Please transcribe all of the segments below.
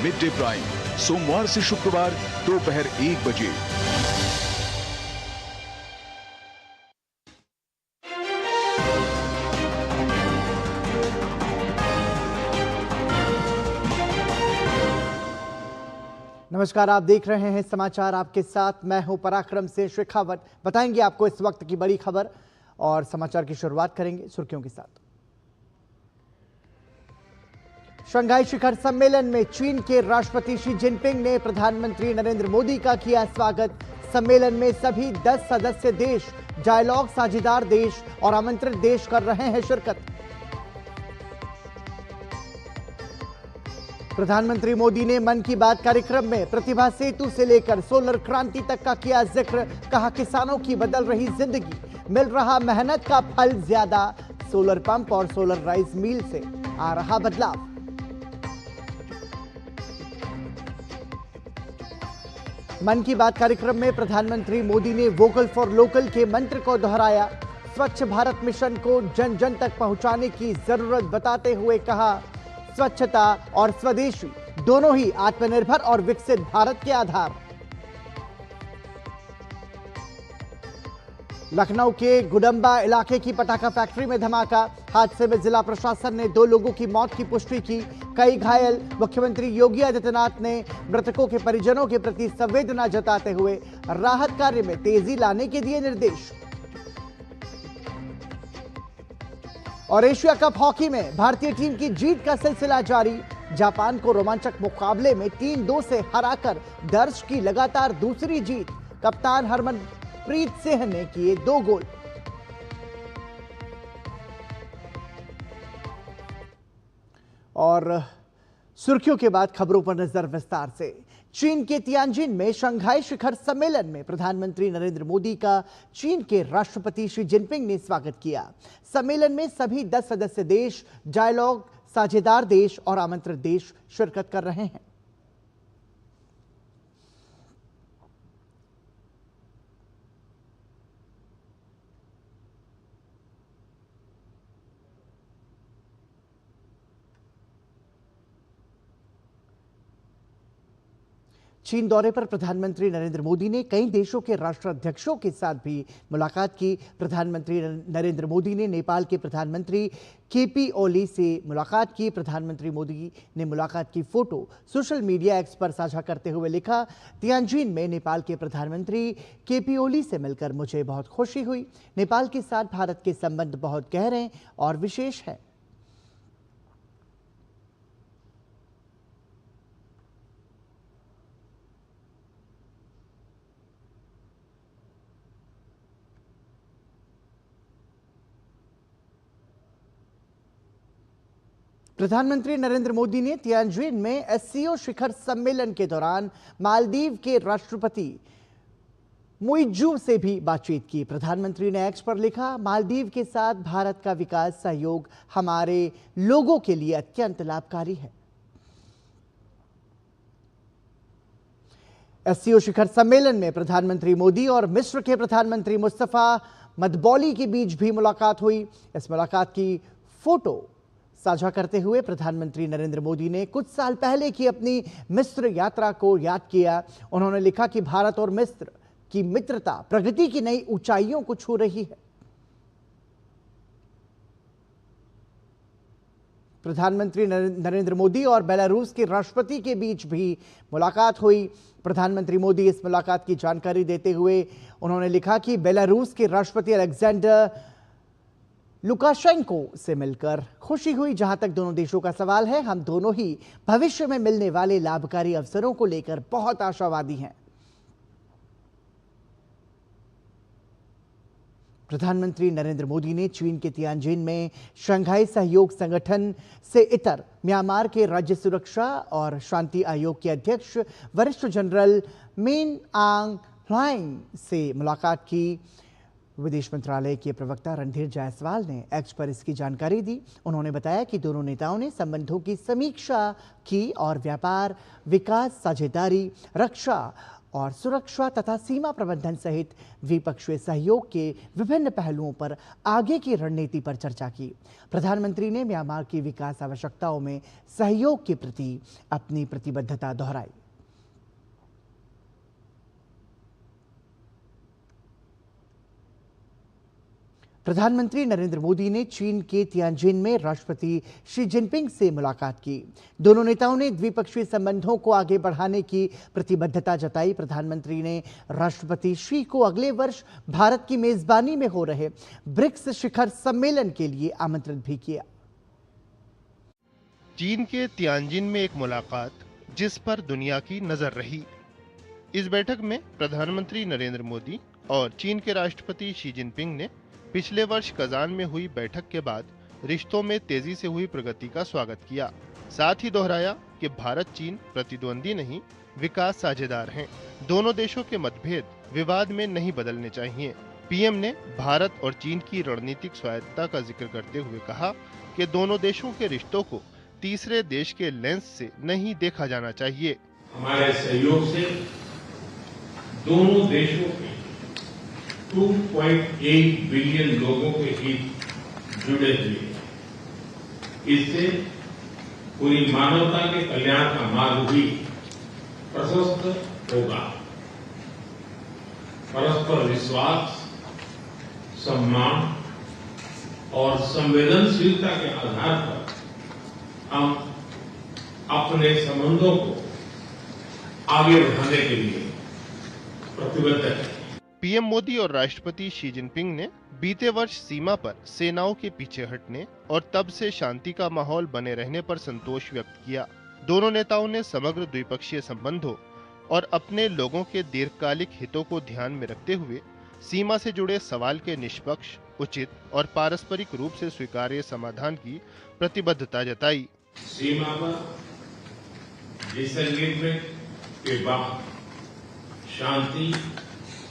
Mid day prime, सोमवार से शुक्रवार दोपहर 1 बजे। नमस्कार, आप देख रहे हैं समाचार आपके साथ। मैं हूं पराक्रम से शेखावत। बताएंगे आपको इस वक्त की बड़ी खबर और समाचार की शुरुआत करेंगे सुर्खियों के साथ। शंघाई शिखर सम्मेलन में चीन के राष्ट्रपति शी जिनपिंग ने प्रधानमंत्री नरेंद्र मोदी का किया स्वागत। सम्मेलन में सभी 10 सदस्य देश, डायलॉग साझेदार देश और आमंत्रित देश कर रहे हैं शिरकत। प्रधानमंत्री मोदी ने मन की बात कार्यक्रम में प्रतिभा सेतु से लेकर सोलर क्रांति तक का किया जिक्र। कहा, किसानों की बदल रही जिंदगी, मिल रहा मेहनत का फल ज्यादा। सोलर पंप और सोलर राइस मिल से आ रहा बदलाव। मन की बात कार्यक्रम में प्रधानमंत्री मोदी ने वोकल फॉर लोकल के मंत्र को दोहराया। स्वच्छ भारत मिशन को जन जन तक पहुंचाने की जरूरत बताते हुए कहा, स्वच्छता और स्वदेशी दोनों ही आत्मनिर्भर और विकसित भारत के आधार। लखनऊ के गुडम्बा इलाके की पटाखा फैक्ट्री में धमाका। हादसे में जिला प्रशासन ने 2 लोगों की मौत की पुष्टि की, कई घायल। मुख्यमंत्री योगी आदित्यनाथ ने मृतकों के परिजनों के प्रति संवेदना जताते हुए राहत कार्य में तेजी लाने के दिए निर्देश। और एशिया कप हॉकी में भारतीय टीम की जीत का सिलसिला जारी। जापान को रोमांचक मुकाबले में 3-2 से हराकर दर्ज की लगातार दूसरी जीत। कप्तान हरमनप्रीत सिंह ने किए 2 गोल। और सुर्खियों के बाद खबरों पर नजर विस्तार से। चीन के तियानजिन में शंघाई शिखर सम्मेलन में प्रधानमंत्री नरेंद्र मोदी का चीन के राष्ट्रपति शी जिनपिंग ने स्वागत किया। सम्मेलन में सभी 10 सदस्य देश, डायलॉग साझेदार देश और आमंत्रित देश शिरकत कर रहे हैं। चीन दौरे पर प्रधानमंत्री नरेंद्र मोदी ने कई देशों के राष्ट्राध्यक्षों के साथ भी मुलाकात की। प्रधानमंत्री नरेंद्र मोदी ने नेपाल के प्रधानमंत्री केपी ओली से मुलाकात की। प्रधानमंत्री मोदी ने मुलाकात की फोटो सोशल मीडिया एक्स पर साझा करते हुए लिखा, तियानजिन में नेपाल के प्रधानमंत्री केपी ओली से मिलकर मुझे बहुत खुशी हुई। नेपाल के साथ भारत के संबंध बहुत गहरे और विशेष हैं। प्रधानमंत्री नरेंद्र मोदी ने तियानजिन में एससीओ शिखर सम्मेलन के दौरान मालदीव के राष्ट्रपति मुइज्जू से भी बातचीत की। प्रधानमंत्री ने एक्स पर लिखा, मालदीव के साथ भारत का विकास सहयोग हमारे लोगों के लिए अत्यंत लाभकारी है। एससीओ शिखर सम्मेलन में प्रधानमंत्री मोदी और मिस्र के प्रधानमंत्री मुस्तफा मदबौली के बीच भी मुलाकात हुई। इस मुलाकात की फोटो साझा करते हुए प्रधानमंत्री नरेंद्र मोदी ने कुछ साल पहले की अपनी मिस्र यात्रा को याद किया। उन्होंने लिखा कि भारत और मिस्र की मित्रता प्रगति की नई ऊंचाइयों को छू रही है। प्रधानमंत्री नरेंद्र मोदी और बेलारूस के राष्ट्रपति के बीच भी मुलाकात हुई। प्रधानमंत्री मोदी इस मुलाकात की जानकारी देते हुए उन्होंने लिखा कि बेलारूस के राष्ट्रपति अलेक्जेंडर लुकाशेंको से मिलकर खुशी हुई। जहां तक दोनों देशों का सवाल है, हम दोनों ही भविष्य में मिलने वाले लाभकारी अवसरों को लेकर बहुत आशावादी हैं। प्रधानमंत्री नरेंद्र मोदी ने चीन के तियानजिन में शंघाई सहयोग संगठन से इतर म्यांमार के राज्य सुरक्षा और शांति आयोग के अध्यक्ष वरिष्ठ जनरल मिन आंग ह्लाइंग से मुलाकात की। विदेश मंत्रालय के प्रवक्ता रणधीर जायसवाल ने एक्स पर इसकी जानकारी दी। उन्होंने बताया कि दोनों नेताओं ने संबंधों की समीक्षा की और व्यापार, विकास, साझेदारी, रक्षा और सुरक्षा तथा सीमा प्रबंधन सहित द्विपक्षीय सहयोग के विभिन्न पहलुओं पर आगे की रणनीति पर चर्चा की। प्रधानमंत्री ने म्यांमार की विकास आवश्यकताओं में सहयोग के प्रति अपनी प्रतिबद्धता दोहराई। प्रधानमंत्री नरेंद्र मोदी ने चीन के तियानजिन में राष्ट्रपति शी जिनपिंग से मुलाकात की। दोनों नेताओं ने द्विपक्षीय संबंधों को आगे बढ़ाने की प्रतिबद्धता जताई। प्रधानमंत्री ने राष्ट्रपति शी को अगले वर्ष भारत की मेजबानी में हो रहे ब्रिक्स शिखर सम्मेलन के लिए आमंत्रित भी किया। चीन के तियानजिन में एक मुलाकात जिस पर दुनिया की नजर रही। इस बैठक में प्रधानमंत्री नरेंद्र मोदी और चीन के राष्ट्रपति शी जिनपिंग ने पिछले वर्ष कजान में हुई बैठक के बाद रिश्तों में तेजी से हुई प्रगति का स्वागत किया। साथ ही दोहराया कि भारत चीन प्रतिद्वंदी नहीं, विकास साझेदार हैं। दोनों देशों के मतभेद विवाद में नहीं बदलने चाहिए। पीएम ने भारत और चीन की रणनीतिक स्वायत्तता का जिक्र करते हुए कहा कि दोनों देशों के रिश्तों को तीसरे देश के लेंस से नहीं देखा जाना चाहिए। हमारे सहयोग से दोनों देशों के 2.8 बिलियन लोगों के हित जुड़े हुए हैं। इससे पूरी मानवता के कल्याण का मार्ग भी प्रशस्त होगा। परस्पर विश्वास, सम्मान और संवेदनशीलता के आधार पर हम अपने संबंधों को आगे बढ़ाने के लिए प्रतिबद्ध हैं। पीएम मोदी और राष्ट्रपति शी जिनपिंग ने बीते वर्ष सीमा पर सेनाओं के पीछे हटने और तब से शांति का माहौल बने रहने पर संतोष व्यक्त किया। दोनों नेताओं ने समग्र द्विपक्षीय संबंधों और अपने लोगों के दीर्घकालिक हितों को ध्यान में रखते हुए सीमा से जुड़े सवाल के निष्पक्ष, उचित और पारस्परिक रूप से स्वीकार्य समाधान की प्रतिबद्धता जताई। सीमा पर डिसएंगेजमेंट के बाद शांति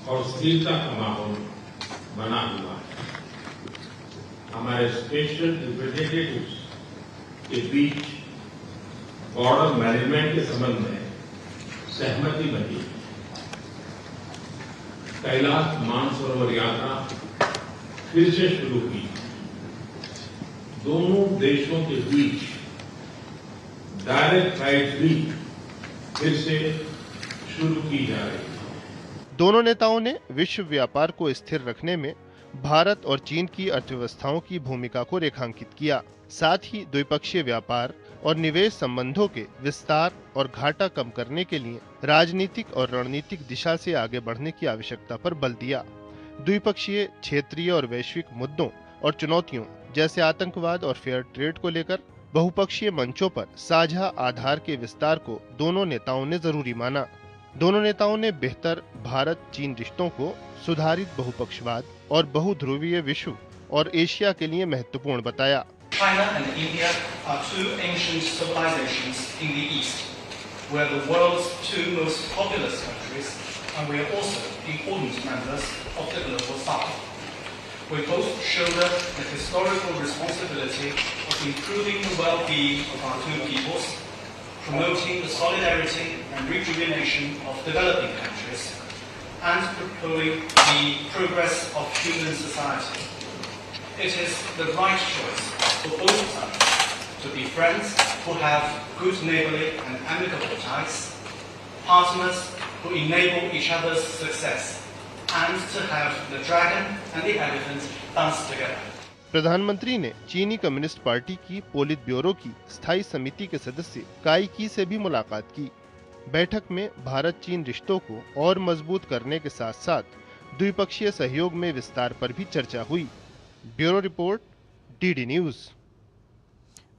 और स्थिरता का माहौल बना हुआ है। हमारे स्पेशल रिप्रेजेंटेटिव्स के बीच बॉर्डर मैनेजमेंट के संबंध में सहमति बनी। कैलाश मानसरोवर यात्रा फिर से शुरू की। दोनों देशों के बीच डायरेक्ट फ्लाइट भी फिर से शुरू की जा रही है। दोनों नेताओं ने विश्व व्यापार को स्थिर रखने में भारत और चीन की अर्थव्यवस्थाओं की भूमिका को रेखांकित किया। साथ ही द्विपक्षीय व्यापार और निवेश संबंधों के विस्तार और घाटा कम करने के लिए राजनीतिक और रणनीतिक दिशा से आगे बढ़ने की आवश्यकता पर बल दिया। द्विपक्षीय, क्षेत्रीय और वैश्विक मुद्दों और चुनौतियों जैसे आतंकवाद और फेयर ट्रेड को लेकर बहुपक्षीय मंचों पर साझा आधार के विस्तार को दोनों नेताओं ने जरूरी माना। दोनों नेताओं ने बेहतर भारत-चीन रिश्तों को सुधारित बहुपक्षवाद और बहुध्रुवीय विश्व और एशिया के लिए महत्वपूर्ण बताया। China and India are two ancient civilizations in the East. We are the world's two most populous countries, and we are also important members of the global South. We both shoulder the historical responsibility of improving the well-being of our two peoples, promoting the solidarity and rejuvenation of developing countries, and propelling the progress of human society. It is the right choice for both sides to be friends who have good neighborly and amicable ties, partners who enable each other's success, and to have the dragon and the elephant dance together. प्रधानमंत्री ने चीनी communist party की polit bureau की स्थायी समिति के सदस्य काई की से भी मुलाकात की। बैठक में भारत-चीन रिश्तों को और मजबूत करने के साथ साथ द्विपक्षीय सहयोग में विस्तार पर भी चर्चा हुई। Bureau report, DD news.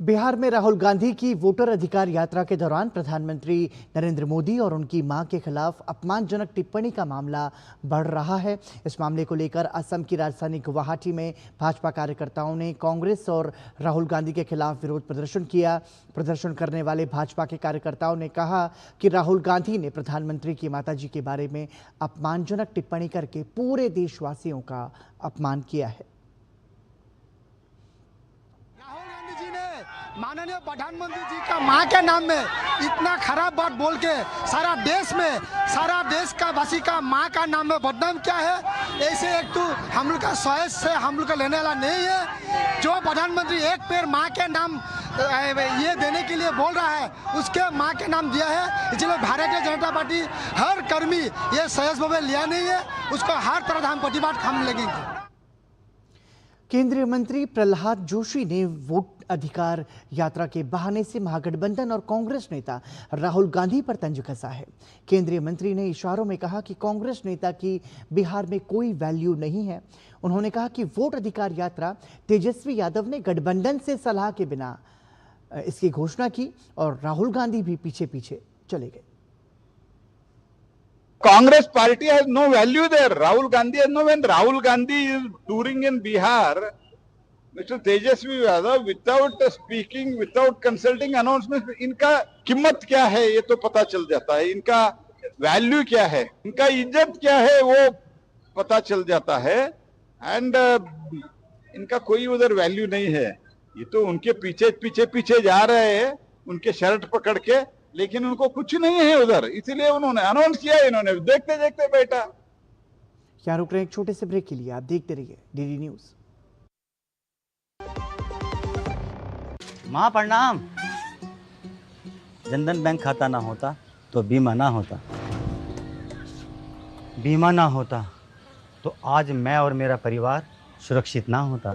Bihar में राहुल गांधी की वोटर अधिकार यात्रा के दौरान प्रधानमंत्री नरेंद्र मोदी और उनकी मां के खिलाफ अपमानजनक टिप्पणी का मामला बढ़ रहा है। इस मामले को लेकर असम की राजधानी गुवाहाटी में भाजपा कार्यकर्ताओं ने कांग्रेस और राहुल गांधी के खिलाफ विरोध प्रदर्शन किया। प्रदर्शन करने वाले भाजपा के कार्यकर्ताओं ने कहा कि राहुल गांधी ने प्रधानमंत्री की माताजी के बारे में अपमानजनक टिप्पणी करके पूरे देशवासियों का अपमान किया है। माननीय प्रधानमंत्री जी का माँ के नाम में इतना खराब बात बोल के सारा देश का वासी का माँ का नाम में बदनाम क्या है। ऐसे एक तो हम लोग का चॉइस से हम लोग का लेने वाला नहीं है। जो प्रधानमंत्री एक पेड़ माँ के नाम ये देने के लिए बोल रहा है, उसके माँ के नाम दिया है। इसलिए भारतीय जनता पार्टी हर कर्मी ये सहज भाव लिया नहीं है, उसको हर तरह हम प्रतिवाद हम लगेंगे। केंद्रीय मंत्री प्रहलाद जोशी ने वोट अधिकार यात्रा के बहाने से महागठबंधन और कांग्रेस नेता राहुल गांधी पर तंज कसा है। केंद्रीय मंत्री ने इशारों में कहा कि कांग्रेस नेता की बिहार में कोई वैल्यू नहीं है। उन्होंने कहा कि वोट अधिकार यात्रा तेजस्वी यादव ने गठबंधन से सलाह के बिना इसकी घोषणा की और राहुल गांधी भी पीछे पीछे चले गए। Congress party has no value there. Rahul Gandhi has no. When Rahul Gandhi is touring in Bihar, Mr. Tejasvi Yadav, without speaking, without consulting announcement, इनका कीमत क्या है ये तो पता चल जाता है, इनका वैल्यू क्या है, इनका इज्जत क्या है वो पता चल जाता है। एंड इनका कोई उधर वैल्यू नहीं है। ये तो उनके पीछे जा रहे हैं, उनके शर्ट पकड़ के, लेकिन उनको कुछ नहीं है उधर, इसलिए उन्होंने अनाउंस किया, इन्होंने देखते देखते बैठा। यहाँ रुक रहे एक छोटे से ब्रेक के लिए, आप देखते रहिए डीडी न्यूज। माँ प्रणाम। जनधन बैंक खाता ना होता तो बीमा ना होता, बीमा ना होता तो आज मैं और मेरा परिवार सुरक्षित ना होता।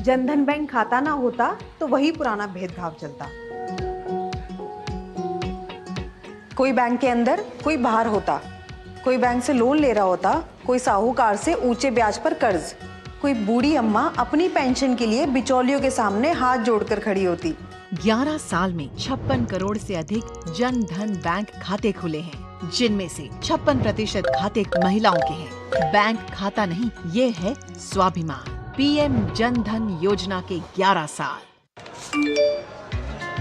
जनधन बैंक खाता ना होता तो वही पुराना भेदभाव चलता। कोई बैंक के अंदर कोई बाहर होता, कोई बैंक से लोन ले रहा होता, कोई साहूकार से ऊंचे ब्याज पर कर्ज, कोई बूढ़ी अम्मा अपनी पेंशन के लिए बिचौलियों के सामने हाथ जोड़कर खड़ी होती। 11 साल में 56 करोड़ से अधिक जन धन बैंक खाते खुले हैं, जिनमें से 56% खाते महिलाओं के हैं। बैंक खाता नहीं, ये है स्वाभिमान। पीएम जन धन योजना के 11 साल।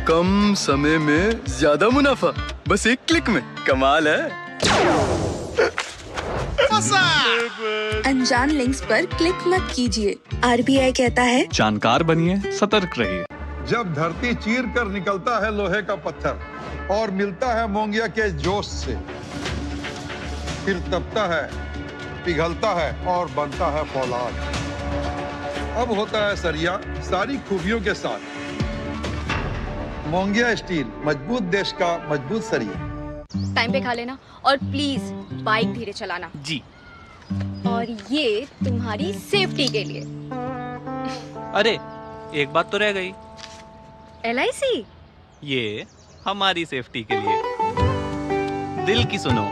कम समय में ज्यादा मुनाफा, बस एक क्लिक में, कमाल है। अनजान लिंक्स पर क्लिक मत कीजिए। आरबीआई कहता है जानकार बनिए, सतर्क रहिए। जब धरती चीर कर निकलता है लोहे का पत्थर और मिलता है मोंगिया के जोश से, फिर तपता है, पिघलता है और बनता है फौलाद। अब होता है सरिया सारी खूबियों के साथ। मोंगिया स्टील, मजबूत देश का मजबूत सरिया। टाइम पे खा लेना और प्लीज बाइक धीरे चलाना जी। और ये तुम्हारी सेफ्टी के लिए। अरे एक बात तो रह गई। LIC? ये हमारी सेफ्टी के लिए। दिल की सुनो,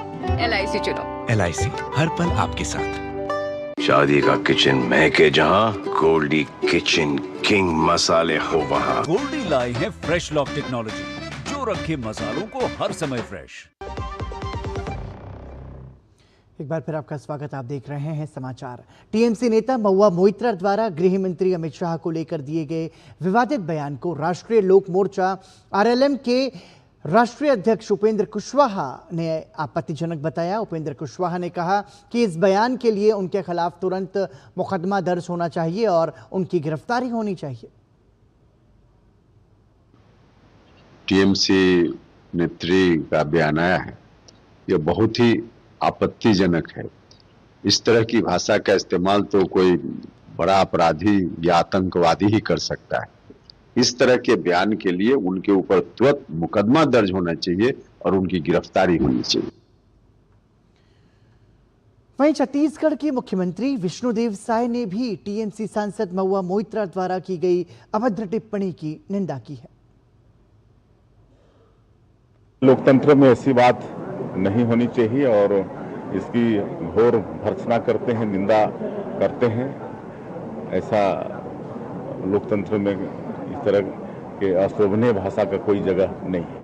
LIC चुनो। LIC हर पल आपके साथ। शादी का किचन महके जहाँ, गोल्डी किचन किंग मसाले हो वहाँ। गोल्डी लाई है फ्रेश लॉक टेक्नोलॉजी, जो रखे मसालों को हर समय फ्रेश। एक बार फिर आपका स्वागत। आप देख रहे हैं समाचार। टीएमसी नेता महुआ मोइत्रा द्वारा गृह मंत्री अमित शाह को लेकर दिए गए विवादित बयान को राष्ट्रीय लोक मोर्चा RLM के राष्ट्रीय अध्यक्ष उपेंद्र कुशवाहा ने आपत्तिजनक बताया। उपेंद्र कुशवाहा ने कहा कि इस बयान के लिए उनके खिलाफ तुरंत मुकदमा दर्ज होना चाहिए और उनकी गिरफ्तारी होनी चाहिए। टीएमसी नेत्री का बयान आया है, यह बहुत ही आपत्तिजनक है। इस तरह की भाषा का इस्तेमाल तो कोई बड़ा अपराधी या आतंकवादी ही कर सकता है। इस तरह के बयान के लिए उनके ऊपर तुरंत मुकदमा दर्ज होना चाहिए और उनकी गिरफ्तारी होनी चाहिए। वहीं छत्तीसगढ़ के मुख्यमंत्री विष्णुदेव साय ने भी टीएमसी सांसद महुआ मोइत्रा द्वारा की गई अभद्र टिप्पणी की निंदा की है। लोकतंत्र में ऐसी बात नहीं होनी चाहिए और इसकी घोर भर्त्सना करते हैं, निंदा करते हैं। ऐसा लोकतंत्र में इस तरह के अशोभनीय भाषा का कोई जगह नहीं है।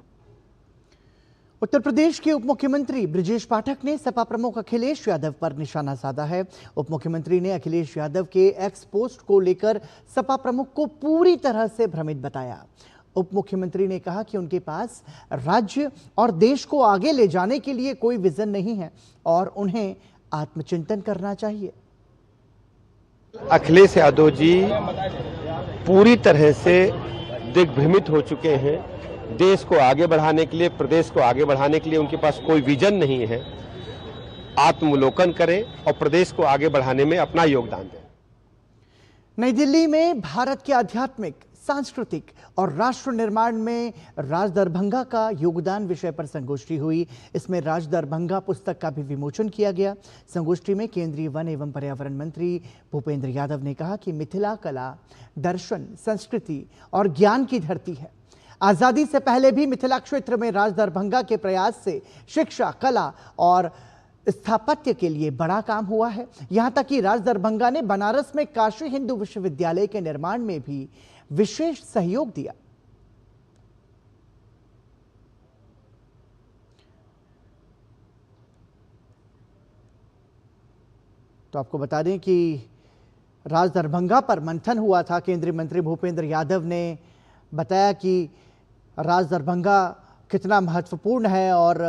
उत्तर प्रदेश के उप मुख्यमंत्री ब्रजेश पाठक ने सपा प्रमुख अखिलेश यादव पर निशाना साधा है। उप मुख्यमंत्री ने अखिलेश यादव के एक्स पोस्ट को लेकर सपा प्रमुख को पूरी तरह से भ्रमित बताया। उप मुख्यमंत्री ने कहा कि उनके पास राज्य और देश को आगे ले जाने के लिए कोई विजन नहीं है और उन्हें आत्मचिंतन करना चाहिए। अखिलेश यादव जी पूरी तरह से दिग्भ्रमित हो चुके हैं। देश को आगे बढ़ाने के लिए, प्रदेश को आगे बढ़ाने के लिए उनके पास कोई विजन नहीं है। आत्मलोकन करें और प्रदेश को आगे बढ़ाने में अपना योगदान दें। नई दिल्ली में भारत के आध्यात्मिक, सांस्कृतिक और राष्ट्र निर्माण में राज दरभंगा का योगदान विषय पर संगोष्ठी हुई। इसमें राज दरभंगा पुस्तक का भी विमोचन किया गया। संगोष्ठी में केंद्रीय वन एवं पर्यावरण मंत्री भूपेंद्र यादव ने कहा कि मिथिला कला, दर्शन, संस्कृति और ज्ञान की धरती है। आजादी से पहले भी मिथिला क्षेत्र में राज दरभंगा के प्रयास से शिक्षा, कला और स्थापत्य के लिए बड़ा काम हुआ है। यहां तक कि राज दरभंगा ने बनारस में काशी हिंदू विश्वविद्यालय के निर्माण में भी विशेष सहयोग दिया। तो आपको बता दें कि राज दरभंगा पर मंथन हुआ था। केंद्रीय मंत्री भूपेंद्र यादव ने बताया कि राज दरभंगा कितना महत्वपूर्ण है और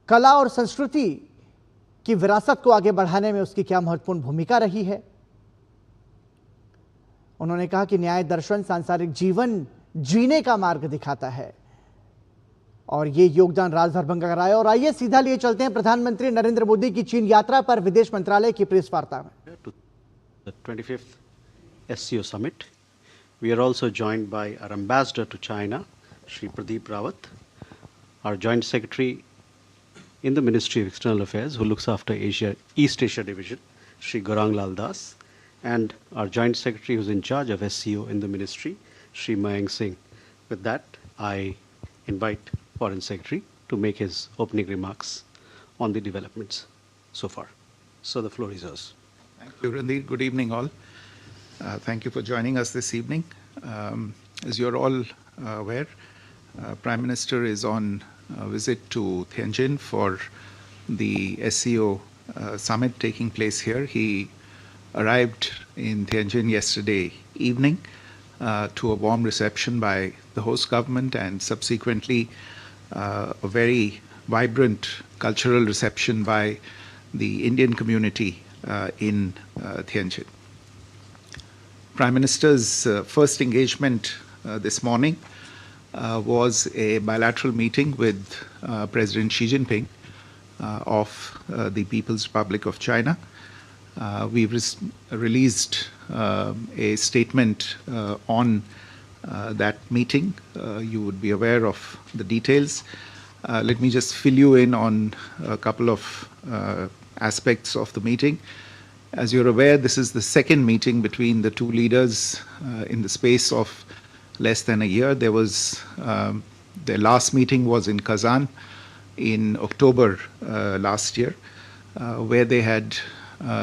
कला और संस्कृति की विरासत को आगे बढ़ाने में उसकी क्या महत्वपूर्ण भूमिका रही है। उन्होंने कहा कि न्याय, दर्शन, सांसारिक जीवन जीने का मार्ग दिखाता है और ये योगदान राज दरभंगा का रहा है। और आइए सीधा लिए चलते हैं प्रधानमंत्री नरेंद्र मोदी की चीन यात्रा पर विदेश मंत्रालय की प्रेस वार्ता में। The 25th SCO summit. We are also joined by our ambassador to China, Shri Pradeep Rawat, our joint secretary in the Ministry of External Affairs who looks after Asia, East Asia division, Shri Gaurang Lal Das, and our joint secretary who's in charge of SCO in the ministry, Shri Mayank Singh. With that, I invite Foreign Secretary to make his opening remarks on the developments so far. So the floor is yours. Thank you, Randeep. Good evening, all. Thank you for joining us this evening. As you're all aware, Prime Minister is on a visit to Tianjin for the SCO summit taking place here. He arrived in Tianjin yesterday evening to a warm reception by the host government and subsequently a very vibrant cultural reception by the Indian community in Tianjin. Prime Minister's first engagement this morning was a bilateral meeting with President Xi Jinping of the People's Republic of China. We've released a statement on that meeting. You would be aware of the details. Let me just fill you in on a couple of aspects of the meeting. As you're aware, this is the second meeting between the two leaders in the space of less than a year. There was their last meeting was in Kazan in October last year, where they had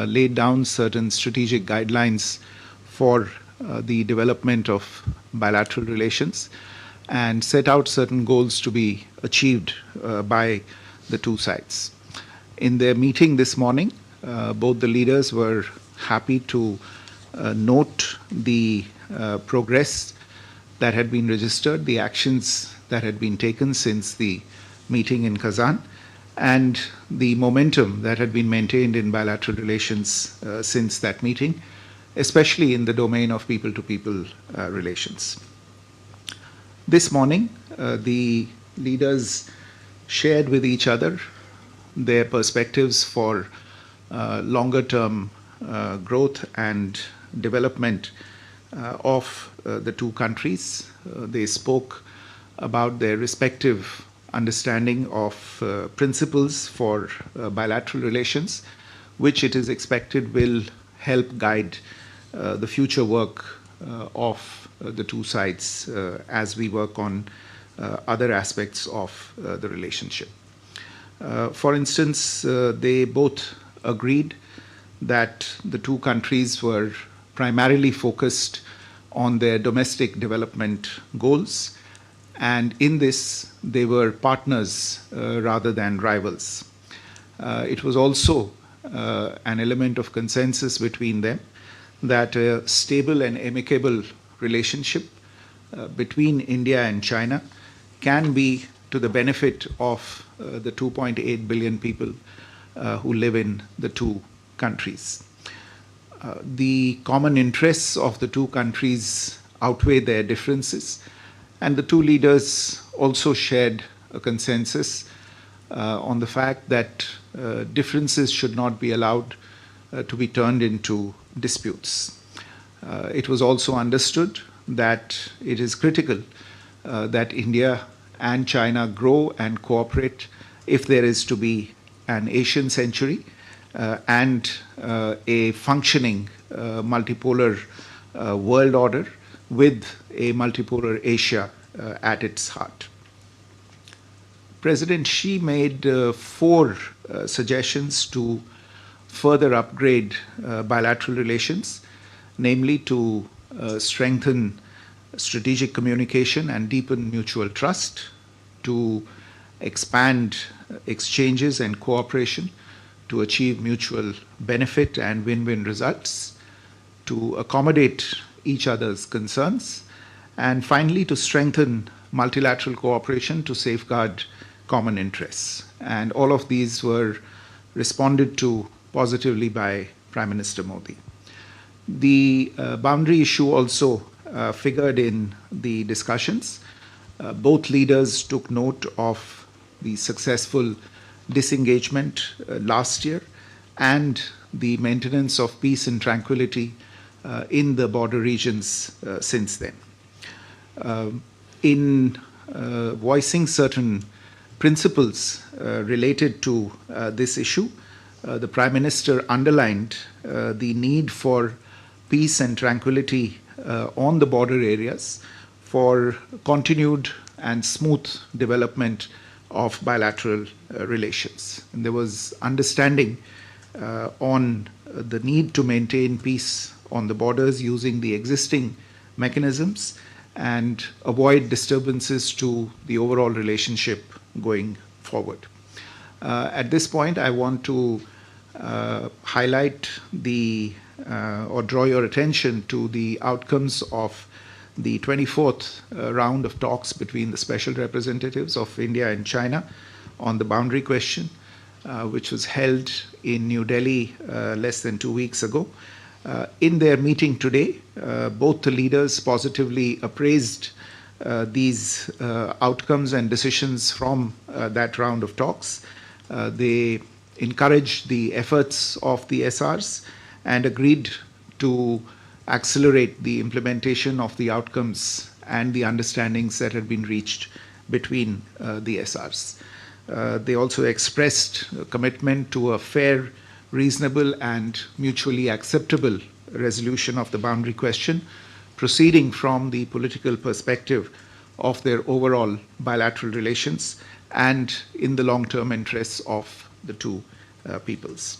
laid down certain strategic guidelines for the development of bilateral relations and set out certain goals to be achieved by the two sides. In their meeting this morning, both the leaders were happy to note the progress that had been registered, the actions that had been taken since the meeting in Kazan, and the momentum that had been maintained in bilateral relations since that meeting, especially in the domain of people-to-people relations. This morning, the leaders shared with each other their perspectives for longer-term growth and development of the two countries. They spoke about their respective understanding of principles for bilateral relations, which it is expected will help guide the future work of the two sides as we work on other aspects of the relationship. For instance, they both agreed that the two countries were primarily focused on their domestic development goals, and in this they were partners rather than rivals. It was also an element of consensus between them that a stable and amicable relationship between India and China can be to the benefit of the 2.8 billion people who live in the two countries. The common interests of the two countries outweigh their differences. And the two leaders also shared a consensus on the fact that differences should not be allowed to be turned into disputes. It was also understood that it is critical that India and China grow and cooperate if there is to be an Asian century and a functioning multipolar world order with a multipolar Asia at its heart. President Xi made 4 suggestions to further upgrade bilateral relations, namely to strengthen strategic communication and deepen mutual trust, to expand exchanges and cooperation to achieve mutual benefit and win-win results, to accommodate each other's concerns, and finally to strengthen multilateral cooperation to safeguard common interests. And all of these were responded to positively by Prime Minister Modi. The boundary issue also figured in the discussions. Both leaders took note of the successful disengagement last year and the maintenance of peace and tranquility in the border regions since then. In voicing certain principles related to this issue, the Prime Minister underlined the need for peace and tranquility on the border areas for continued and smooth development of bilateral relations. And there was understanding on the need to maintain peace on the borders using the existing mechanisms and avoid disturbances to the overall relationship going forward. At this point, I want to highlight or draw your attention to the outcomes of the 24th round of talks between the special representatives of India and China on the boundary question, which was held in New Delhi less than 2 weeks ago. In their meeting today, both the leaders positively appraised these outcomes and decisions from that round of talks. They encouraged the efforts of the SRs and agreed to accelerate the implementation of the outcomes and the understandings that had been reached between the SRs. They also expressed a commitment to a fair, reasonable and mutually acceptable resolution of the boundary question, proceeding from the political perspective of their overall bilateral relations and in the long-term interests of the two peoples.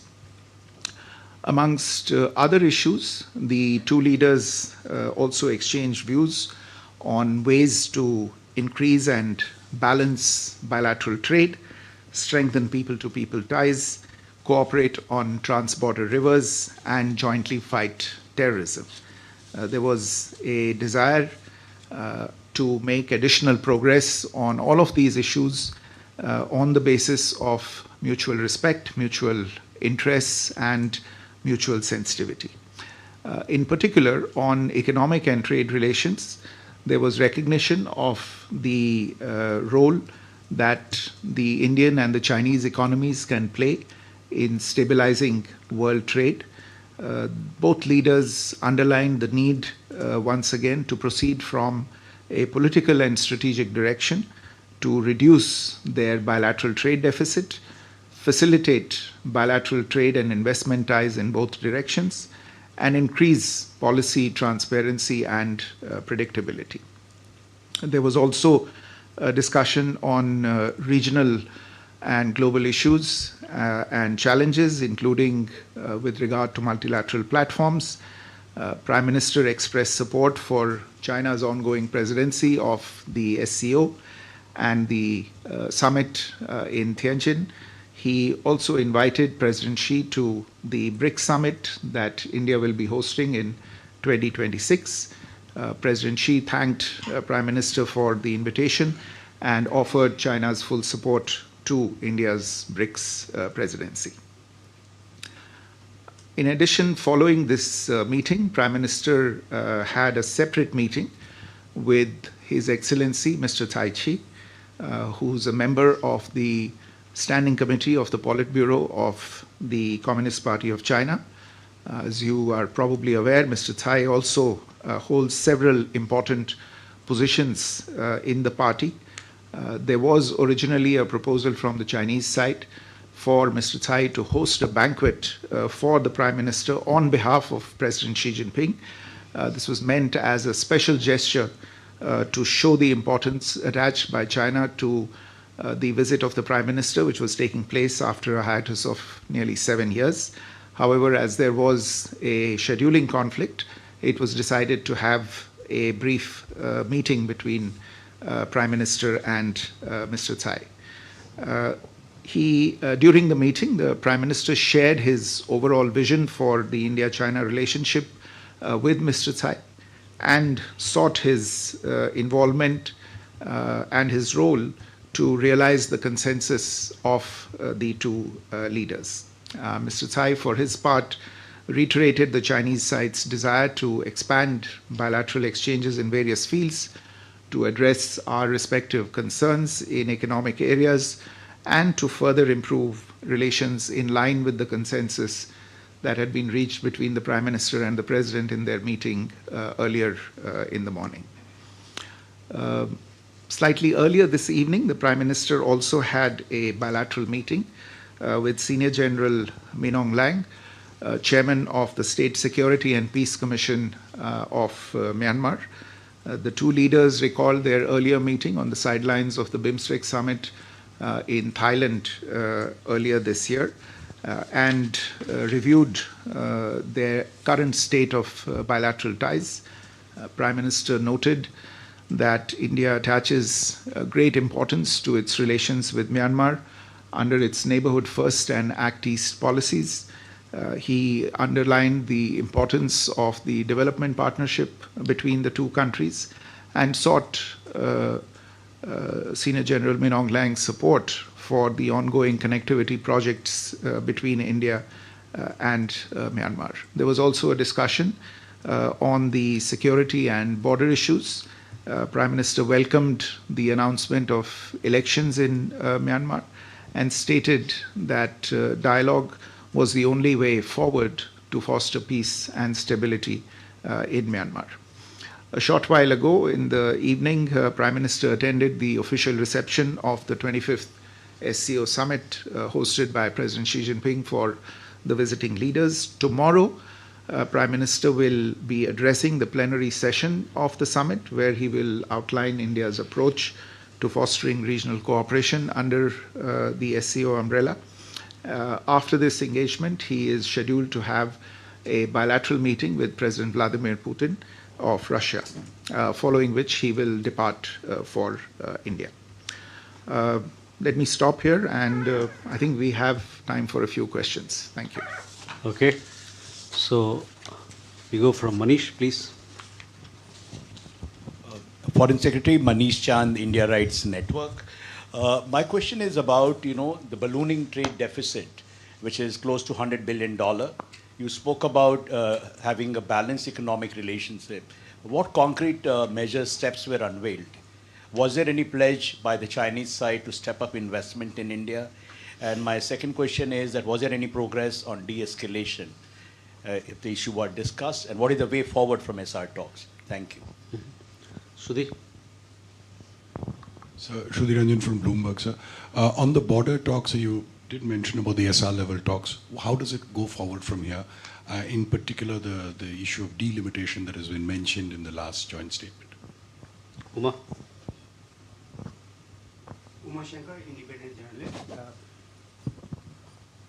Amongst other issues, the two leaders also exchanged views on ways to increase and balance bilateral trade, strengthen people-to-people ties, cooperate on trans-border rivers, and jointly fight terrorism. There was a desire to make additional progress on all of these issues on the basis of mutual respect, mutual interests, and mutual sensitivity. In particular, on economic and trade relations, there was recognition of the role that the Indian and the Chinese economies can play in stabilizing world trade. Both leaders underlined the need once again to proceed from a political and strategic direction to reduce their bilateral trade deficit, facilitate bilateral trade and investment ties in both directions, and increase policy transparency and predictability. There was also a discussion on regional and global issues and challenges, including with regard to multilateral platforms. Prime Minister expressed support for China's ongoing presidency of the SCO and the summit in Tianjin. He also invited President Xi to the BRICS summit that India will be hosting in 2026. President Xi thanked Prime Minister for the invitation and offered China's full support to India's BRICS presidency. In addition, following this meeting, Prime Minister had a separate meeting with His Excellency Mr. Tai Chi, who's a member of the Standing Committee of the Politburo of the Communist Party of China. As you are probably aware, Mr. Tai also holds several important positions in the party. There was originally a proposal from the Chinese side for Mr. Tai to host a banquet for the Prime Minister on behalf of President Xi Jinping. This was meant as a special gesture to show the importance attached by China to the visit of the Prime Minister, which was taking place after a hiatus of nearly 7 years. However, as there was a scheduling conflict, it was decided to have a brief meeting between Prime Minister and Mr. Tai. During the meeting, the Prime Minister shared his overall vision for the India-China relationship with Mr. Tai and sought his involvement and his role to realize the consensus of the two leaders. Mr. Tai, for his part, reiterated the Chinese side's desire to expand bilateral exchanges in various fields to address our respective concerns in economic areas and to further improve relations in line with the consensus that had been reached between the Prime Minister and the President in their meeting earlier in the morning. Slightly earlier this evening, the Prime Minister also had a bilateral meeting with Senior General Min Aung Hlaing, Chairman of the State Security and Peace Commission of Myanmar. The two leaders recalled their earlier meeting on the sidelines of the BIMSTEC summit in Thailand earlier this year and reviewed their current state of bilateral ties. Prime Minister noted that India attaches great importance to its relations with Myanmar under its Neighborhood First and Act East policies. He underlined the importance of the development partnership between the two countries and sought Senior General Min Aung Hlaing's support for the ongoing connectivity projects between India and Myanmar. There was also a discussion on the security and border issues. Prime Minister welcomed the announcement of elections in Myanmar and stated that dialogue was the only way forward to foster peace and stability in Myanmar. A short while ago in the evening, Prime Minister attended the official reception of the 25th SCO summit hosted by President Xi Jinping for the visiting leaders. Tomorrow, Prime Minister will be addressing the plenary session of the summit, where he will outline India's approach to fostering regional cooperation under the SCO umbrella. After this engagement, he is scheduled to have a bilateral meeting with President Vladimir Putin of Russia, following which he will depart for India. Let me stop here, and I think we have time for a few questions. Thank you. Okay. So we go from Manish, please. Foreign Secretary Manish Chand, India Rights Network. My question is about, the ballooning trade deficit, which is close to $100 billion. You spoke about having a balanced economic relationship. What concrete measures, steps were unveiled? Was there any pledge by the Chinese side to step up investment in India? And my second question is that was there any progress on de-escalation if the issue was discussed? And what is the way forward from SR talks? Thank you. Sudhi. So, Sudhi Ranjan from Bloomberg, sir. On the border talks, you did mention about the SR level talks. How does it go forward from here? In particular, the issue of delimitation that has been mentioned in the last joint statement. Uma. Umashankar, independent journalist.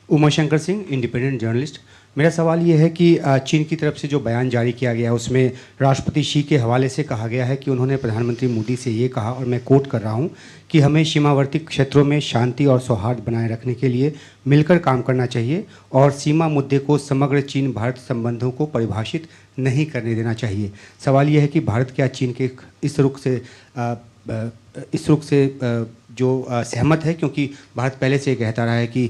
Umashankar Singh, independent journalist. मेरा सवाल ये है कि चीन की तरफ से जो बयान जारी किया गया है उसमें राष्ट्रपति शी के हवाले से कहा गया है कि उन्होंने प्रधानमंत्री मोदी से ये कहा, और मैं कोट कर रहा हूँ, कि हमें सीमावर्ती क्षेत्रों में शांति और सौहार्द बनाए रखने के लिए मिलकर काम करना चाहिए और सीमा मुद्दे को समग्र चीन भारत संबंधों को परिभाषित नहीं करने देना चाहिए। सवाल ये है कि भारत क्या चीन के इस रुख से जो सहमत है, क्योंकि भारत पहले से कहता रहा है कि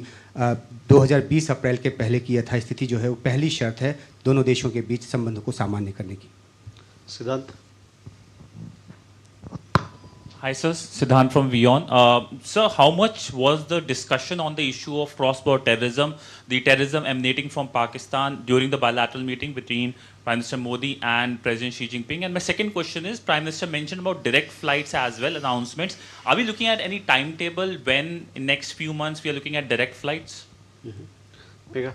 2020 अप्रैल के पहले की यथास्थिति जो है वो पहली शर्त है दोनों देशों के बीच संबंधों को सामान्य करने की। सिद्धांत। Hi sir, Siddhant from WION. Sir, how much was the discussion on the issue of cross-border terrorism, the terrorism emanating from Pakistan during the bilateral meeting between Prime Minister Modi and President Xi Jinping? And my second question is, Prime Minister mentioned about direct flights as well, announcements. Are we looking at any timetable when in next few months we are looking at direct flights? Megha.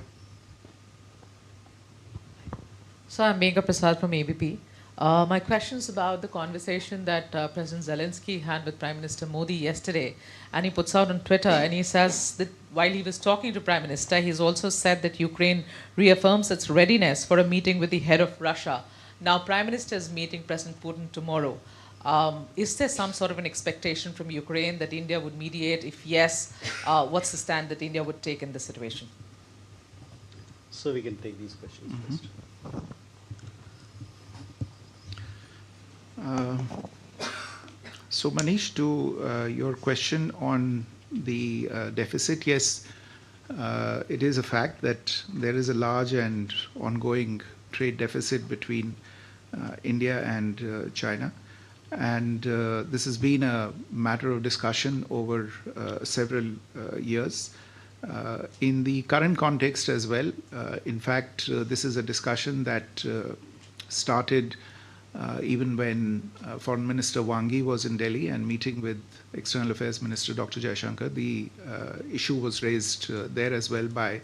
So I'm Megha Prasad from ABP. My question is about the conversation that President Zelensky had with Prime Minister Modi yesterday, and he puts out on Twitter, and he says that while he was talking to Prime Minister, he's also said that Ukraine reaffirms its readiness for a meeting with the head of Russia. Now, Prime Minister is meeting President Putin tomorrow. Is there some sort of an expectation from Ukraine that India would mediate? If yes, what's the stand that India would take in this situation? So we can take these questions first. So Manish, to your question on the deficit, yes, it is a fact that there is a large and ongoing trade deficit between India and China, and this has been a matter of discussion over several years. In the current context as well, in fact, this is a discussion that started even when Foreign Minister Wang Yi was in Delhi and meeting with External Affairs Minister Dr. Jaishankar. The issue was raised there as well by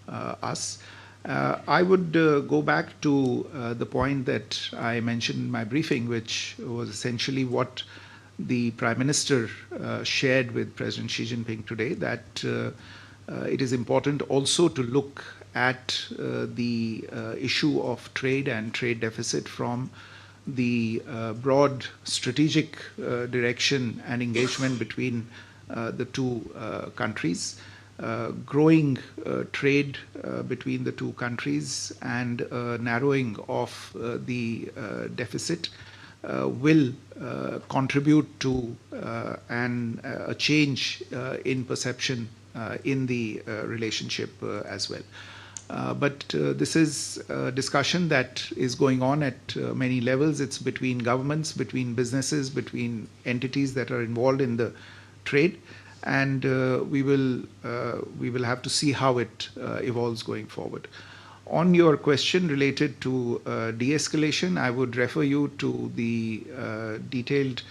us. I would go back to the point that I mentioned in my briefing, which was essentially what the Prime Minister shared with President Xi Jinping today, that it is important also to look at the issue of trade and trade deficit from the broad strategic direction and engagement between the two countries. Growing trade between the two countries and narrowing of the deficit will contribute to a change in perception in the relationship as well. But this is a discussion that is going on at many levels. It's between governments, between businesses, between entities that are involved in the trade, and we will have to see how it evolves going forward. On your question related to de-escalation, I would refer you to the detailed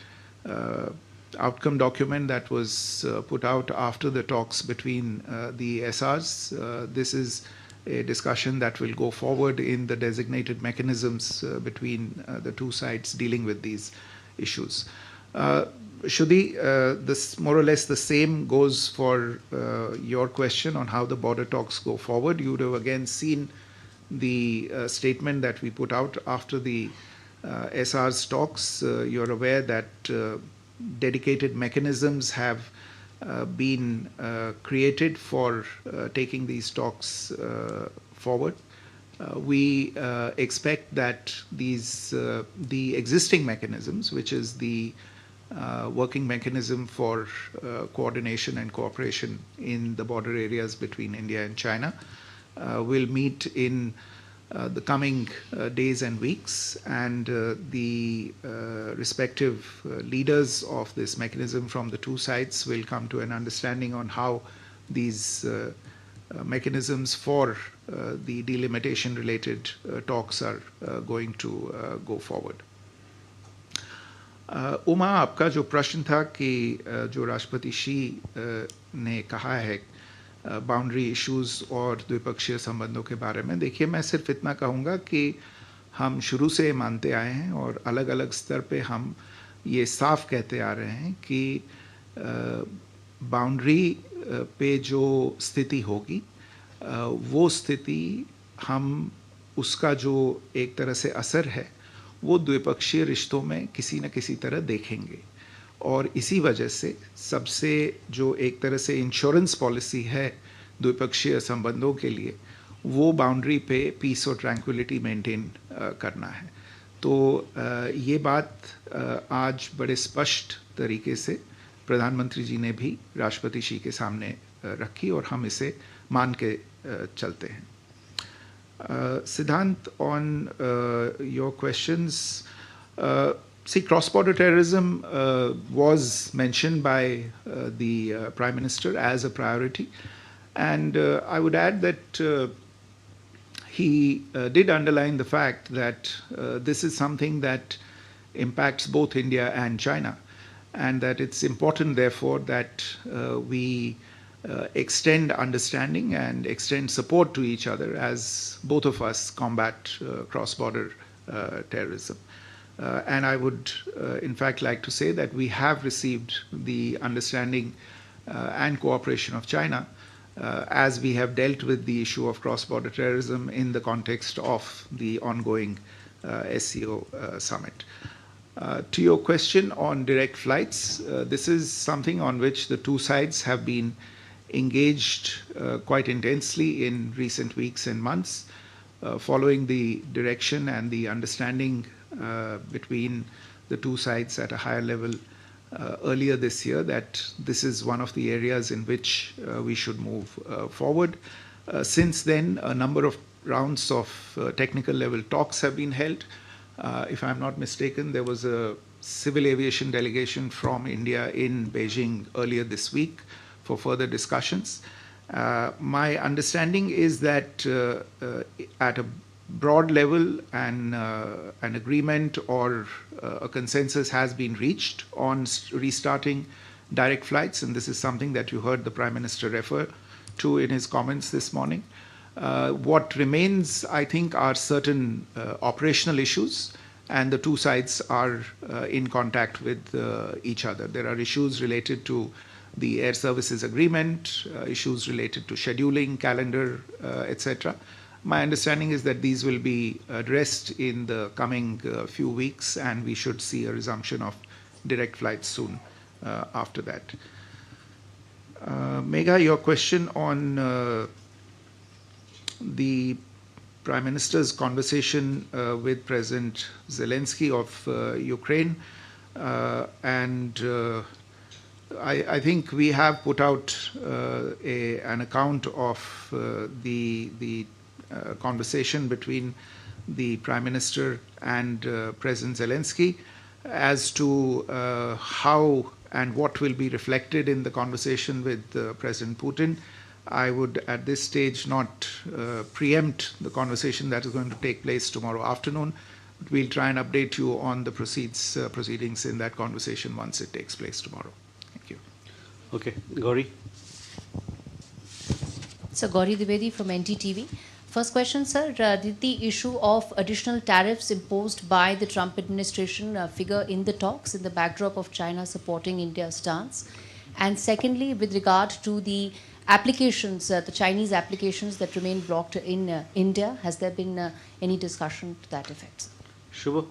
outcome document that was put out after the talks between the SRs. This is a discussion that will go forward in the designated mechanisms between the two sides dealing with these issues. Shruti, this more or less the same goes for your question on how the border talks go forward. You would have again seen the statement that we put out after the SR's talks. You're aware that dedicated mechanisms have been created for taking these talks forward. We expect that these the existing mechanisms, which is the working mechanism for coordination and cooperation in the border areas between India and China, will meet in the coming days and weeks, and the respective leaders of this mechanism from the two sides will come to an understanding on how these mechanisms for the delimitation related talks are going to go forward. Uma, आपका जो प्रश्न था कि जो राष्ट्रपति she ने कहा है बाउंड्री इश्यूज और द्विपक्षीय संबंधों के बारे में, देखिए मैं सिर्फ इतना कहूँगा कि हम शुरू से मानते आए हैं और अलग अलग स्तर पे हम ये साफ कहते आ रहे हैं कि बाउंड्री पे जो स्थिति होगी वो स्थिति हम उसका जो एक तरह से असर है वो द्विपक्षीय रिश्तों में किसी न किसी तरह देखेंगे, और इसी वजह से सबसे जो एक तरह से इंश्योरेंस पॉलिसी है द्विपक्षीय संबंधों के लिए वो बाउंड्री पे पीस और ट्रैंक्विलिटी मेंटेन करना है। तो ये बात आज बड़े स्पष्ट तरीके से प्रधानमंत्री जी ने भी राष्ट्रपति शी के सामने रखी और हम इसे मान के चलते हैं. Siddhant, on your questions, see, cross-border terrorism was mentioned by the Prime Minister as a priority, and I would add that he did underline the fact that this is something that impacts both India and China, and that it's important, therefore, that we extend understanding and extend support to each other as both of us combat cross-border terrorism. And I would, in fact, like to say that we have received the understanding and cooperation of China as we have dealt with the issue of cross-border terrorism in the context of the ongoing SCO summit. To your question on direct flights, this is something on which the two sides have been engaged quite intensely in recent weeks and months, following the direction and the understanding between the two sides at a higher level earlier this year that this is one of the areas in which we should move forward. Since then, a number of rounds of technical level talks have been held. If I'm not mistaken, there was a civil aviation delegation from India in Beijing earlier this week for further discussions. My understanding is that at a broad level an agreement or a consensus has been reached on restarting direct flights, and this is something that you heard the Prime Minister refer to in his comments this morning. What remains, I think, are certain operational issues, and the two sides are in contact with each other. There are issues related to the air services agreement, issues related to scheduling, calendar, etc. My understanding is that these will be addressed in the coming few weeks, and we should see a resumption of direct flights soon after that. Megha, your question on the Prime Minister's conversation with President Zelensky of Ukraine, and I think we have put out an account of the conversation between the Prime Minister and President Zelensky as to how and what will be reflected in the conversation with President Putin. I would at this stage not preempt the conversation that is going to take place tomorrow afternoon, but we'll try and update you on the proceedings in that conversation once it takes place tomorrow. Thank you. Okay, Gauri. So Gauri Dwivedi from NDTV. First question, sir. Did the issue of additional tariffs imposed by the Trump administration figure in the talks in the backdrop of China supporting India's stance? And secondly, with regard to the applications, the Chinese applications that remain blocked in India, has there been any discussion to that effect? Shubha.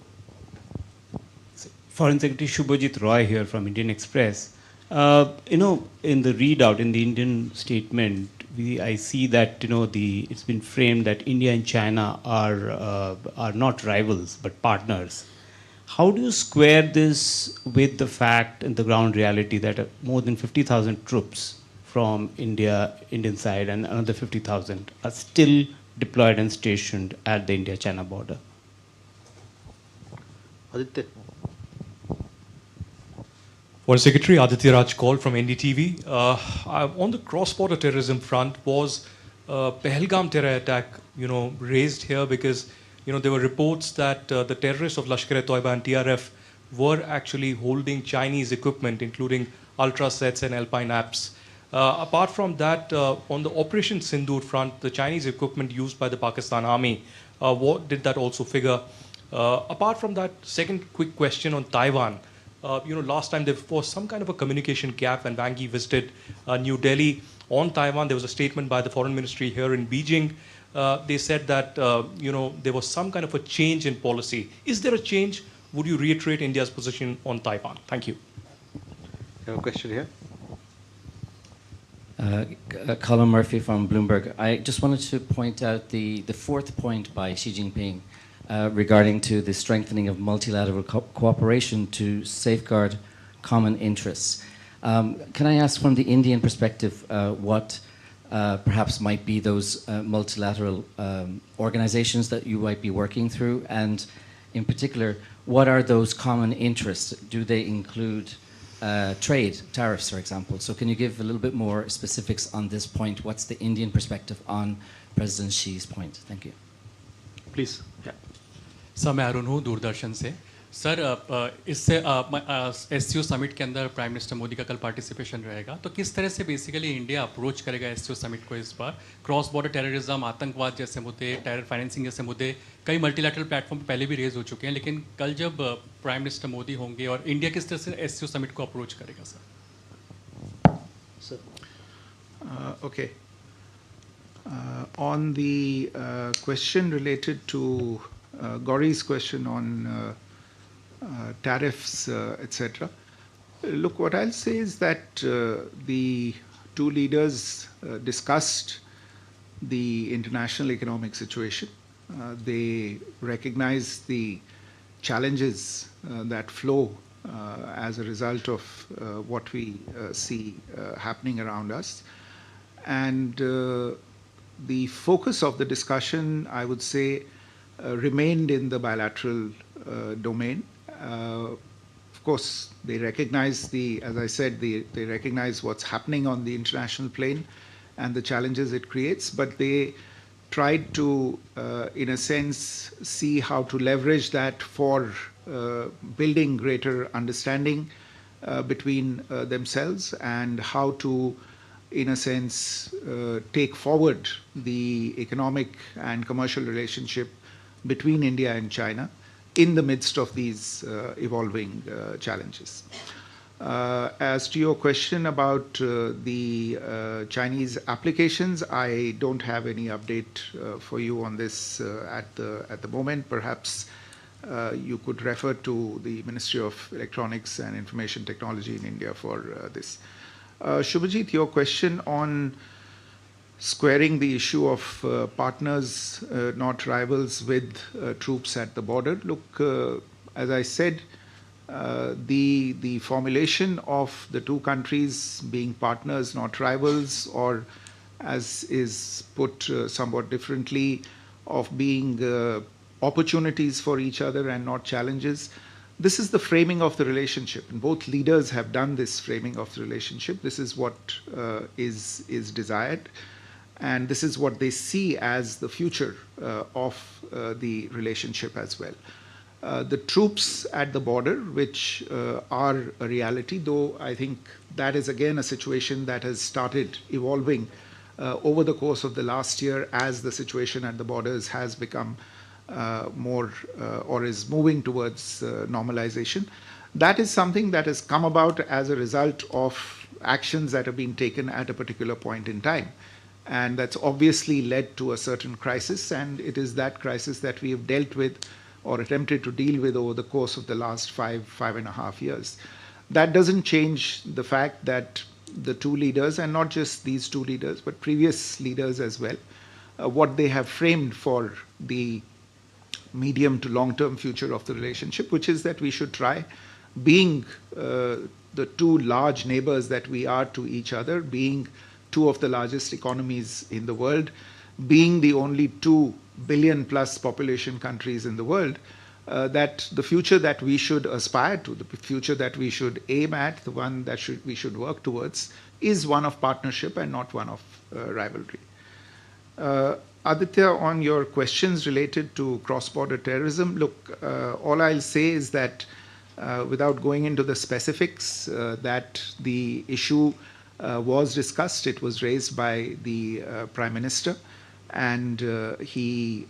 Foreign Secretary Shubhajit Roy here from Indian Express. In the readout, in the Indian statement, I see that it's been framed that India and China are not rivals but partners. How do you square this with the fact and the ground reality that more than 50,000 troops from Indian side and another 50,000 are still deployed and stationed at the India-China border? Aditya. Foreign Secretary Aditya Raj Kaul from NDTV. On the cross-border terrorism front, was Pahalgam terror attack, raised here because, there were reports that the terrorists of Lashkar-e-Toiba and TRF were actually holding Chinese equipment, including ultra sets and alpine apps. Apart from that, on the Operation Sindoor front, the Chinese equipment used by the Pakistan Army, what did that also figure? Apart from that, second quick question on Taiwan. Last time there was some kind of a communication gap when Wang Yi visited New Delhi on Taiwan. There was a statement by the Foreign Ministry here in Beijing. They said that, there was some kind of a change in policy. Is there a change? Would you reiterate India's position on Taiwan? Thank you. You have a question here? Colin Murphy from Bloomberg. I just wanted to point out the fourth point by Xi Jinping regarding to the strengthening of multilateral cooperation to safeguard common interests. Can I ask from the Indian perspective what perhaps might be those multilateral organizations that you might be working through? And in particular, what are those common interests? Do they include trade, tariffs, for example? So can you give a little bit more specifics on this point? What's the Indian perspective on President Xi's point? Thank you. Please. Yeah. Sir मैं अरुण हूँ दूरदर्शन से sir इससे SCO summit के अंदर prime minister Modi का कल participation रहेगा तो किस तरह से बेसिकली इंडिया अप्रोच करेगा एससीओ समिट को इस बार क्रॉस बॉर्डर टेररिज्म आतंकवाद जैसे मुद्दे टेरर फाइनेंसिंग जैसे मुद्दे कई मल्टीलैटरल प्लेटफॉर्म पर पहले भी रेज हो चुके हैं लेकिन कल जब प्राइम मिनिस्टर मोदी होंगे और इंडिया किस तरह से एससीओ समिट को अप्रोच करेगा sir Okay. On the question related to Gauri's question on tariffs, etc. Look, what I'll say is that the two leaders discussed the international economic situation. They recognize the challenges that flow as a result of what we see happening around us. And the focus of the discussion, I would say, remained in the bilateral domain. Of course, they recognize as I said, they recognize what's happening on the international plane and the challenges it creates, but they tried to, in a sense, see how to leverage that for building greater understanding between themselves and how to, in a sense, take forward the economic and commercial relationship between India and China in the midst of these evolving challenges. As to your question about the Chinese applications, I don't have any update for you on this at the moment. Perhaps you could refer to the Ministry of Electronics and Information Technology in India for this. Shubhajit, your question on squaring the issue of partners, not rivals, with troops at the border. Look, as I said, the formulation of the two countries being partners, not rivals, or as is put somewhat differently, of being opportunities for each other and not challenges. This is the framing of the relationship, and both leaders have done this framing of the relationship. This is what is desired, and this is what they see as the future of the relationship as well. The troops at the border, which are a reality, though I think that is again a situation that has started evolving over the course of the last year as the situation at the borders has become more or is moving towards normalization. That is something that has come about as a result of actions that have been taken at a particular point in time. And that's obviously led to a certain crisis, and it is that crisis that we have dealt with or attempted to deal with over the course of the last 5.5 years. That doesn't change the fact that the two leaders, and not just these two leaders, but previous leaders as well, what they have framed for the medium to long-term future of the relationship, which is that we should try, being the two large neighbors that we are to each other, being two of the largest economies in the world, being the only 2 billion plus population countries in the world, that the future that we should aspire to, the future that we should aim at, the one that we should work towards, is one of partnership and not one of rivalry. Aditya, on your questions related to cross-border terrorism, look, all I'll say is that without going into the specifics, that the issue was discussed. It was raised by the Prime Minister, and he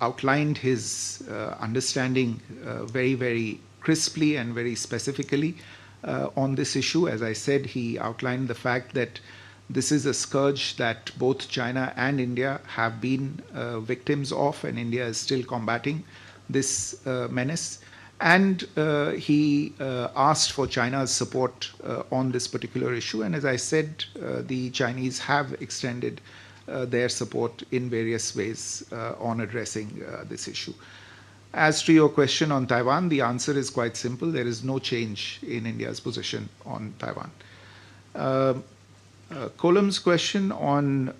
outlined his understanding very, very crisply and very specifically on this issue. As I said, he outlined the fact that this is a scourge that both China and India have been victims of, and India is still combating this menace. And he asked for China's support on this particular issue. And as I said, the Chinese have extended their support in various ways on addressing this issue. As to your question on Taiwan, the answer is quite simple. There is no change in India's position on Taiwan. Kolam's question on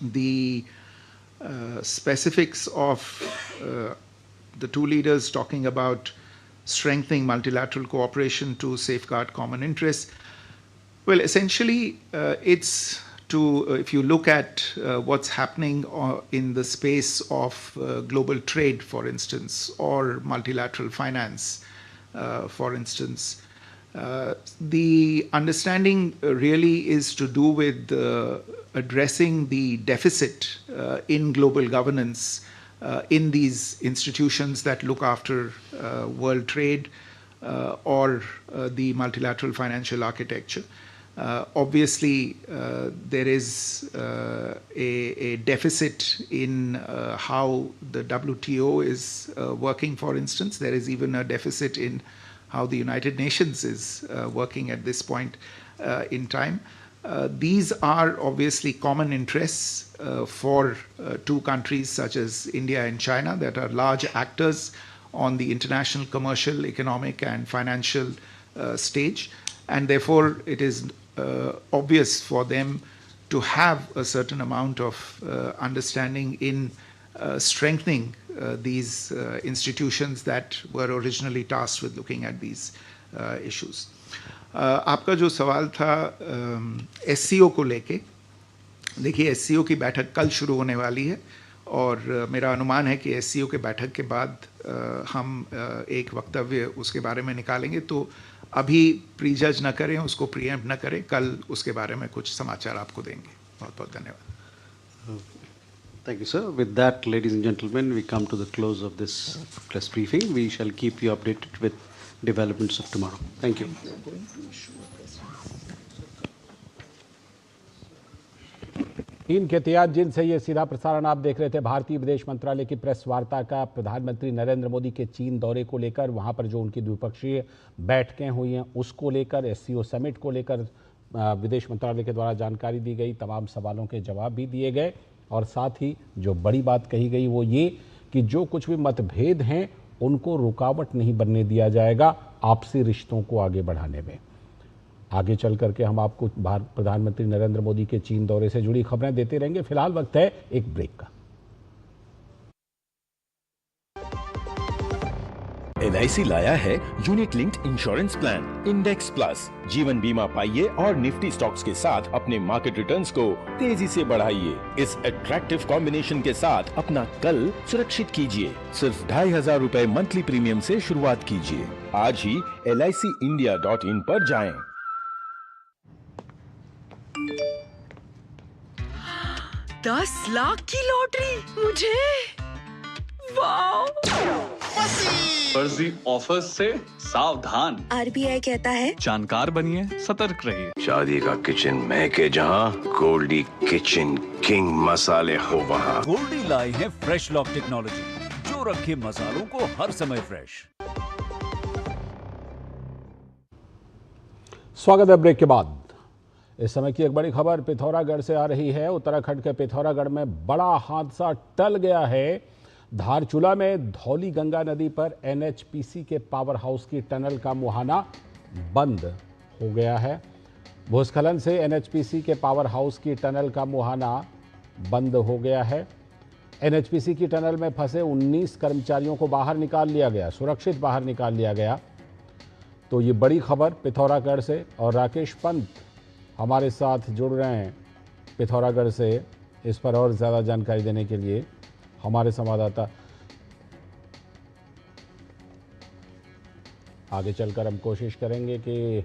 the specifics of the two leaders talking about strengthening multilateral cooperation to safeguard common interests. Well, essentially, it's to, if you look at what's happening in the space of global trade, for instance, or multilateral finance, for instance, the understanding really is to do with addressing the deficit in global governance in these institutions that look after world trade or the multilateral financial architecture. Obviously, there is a deficit in how the WTO is working, for instance. There is even a deficit in how the United Nations is working at this point in time. These are obviously common interests for two countries such as India and China that are large actors on the international commercial, economic, and financial stage. And therefore, it is obvious for them to have a certain amount of understanding in strengthening these institutions that were originally tasked with looking at these issues. आपका जो सवाल था SCO को लेके, देखिए SCO की बैठक कल शुरू होने वाली है और मेरा अनुमान है कि SCO के बैठक के बाद हम एक वक्तव्य उसके बारे में निकालेंगे, तो अभी प्रीजज न करें, उसको प्रीएम्प्ट न करें, कल उसके बारे में कुछ समाचार आपको देंगे। बहुत बहुत धन्यवाद। Thank you, sir. With that, ladies and gentlemen, we come to the close of this press briefing. We shall keep you updated with developments of tomorrow. Thank you. तीन के एहतियात जिनसे ये सीधा प्रसारण आप देख रहे थे भारतीय विदेश मंत्रालय की प्रेस वार्ता का प्रधानमंत्री नरेंद्र मोदी के चीन दौरे को लेकर, वहां पर जो उनकी द्विपक्षीय बैठकें हुई हैं उसको लेकर, SCO समिट को लेकर विदेश मंत्रालय के द्वारा जानकारी दी गई, तमाम सवालों के जवाब भी दिए गए और साथ ही जो बड़ी बात कही गई वो ये कि जो कुछ भी मतभेद हैं उनको रुकावट नहीं बनने दिया जाएगा आपसी रिश्तों को आगे बढ़ाने में। आगे चल करके हम आपको प्रधानमंत्री नरेंद्र मोदी के चीन दौरे से जुड़ी खबरें देते रहेंगे। फिलहाल वक्त है एक ब्रेक का। LIC लाया है unit linked insurance plan index plus. जीवन बीमा पाइए और निफ्टी स्टॉक्स के साथ अपने मार्केट रिटर्न्स को तेजी से बढ़ाइए। इस अट्रैक्टिव कॉम्बिनेशन के साथ अपना कल सुरक्षित कीजिए। सिर्फ 2,500 रुपए मंथली प्रीमियम से शुरुआत कीजिए। आज ही LICindia.in पर जाएं। 10 लाख की लॉटरी मुझे, वाओ! फर्जी ऑफर्स से सावधान। RBI कहता है जानकार बनिए, सतर्क रहिए। शादी का किचन महके जहां, गोल्डी किचन किंग मसाले हो वहां। गोल्डी लाई है फ्रेश लॉक टेक्नोलॉजी, जो रखे मसालों को हर समय फ्रेश। स्वागत है ब्रेक के बाद। इस समय की एक बड़ी खबर पिथौरागढ़ से आ रही है। उत्तराखंड के पिथौरागढ़ में बड़ा हादसा टल गया है। धारचूला में धौली गंगा नदी पर NHPC के पावर हाउस की टनल का मुहाना बंद हो गया है। भूस्खलन से NHPC के पावर हाउस की टनल का मुहाना बंद हो गया है। NHPC की टनल में फंसे 19 कर्मचारियों को बाहर निकाल लिया गया, सुरक्षित बाहर निकाल लिया गया। तो ये बड़ी खबर पिथौरागढ़ से, और राकेश पंत हमारे साथ जुड़ रहे हैं पिथौरागढ़ से इस पर और ज़्यादा जानकारी देने के लिए। हमारे संवाददाता आगे चलकर हम कोशिश करेंगे कि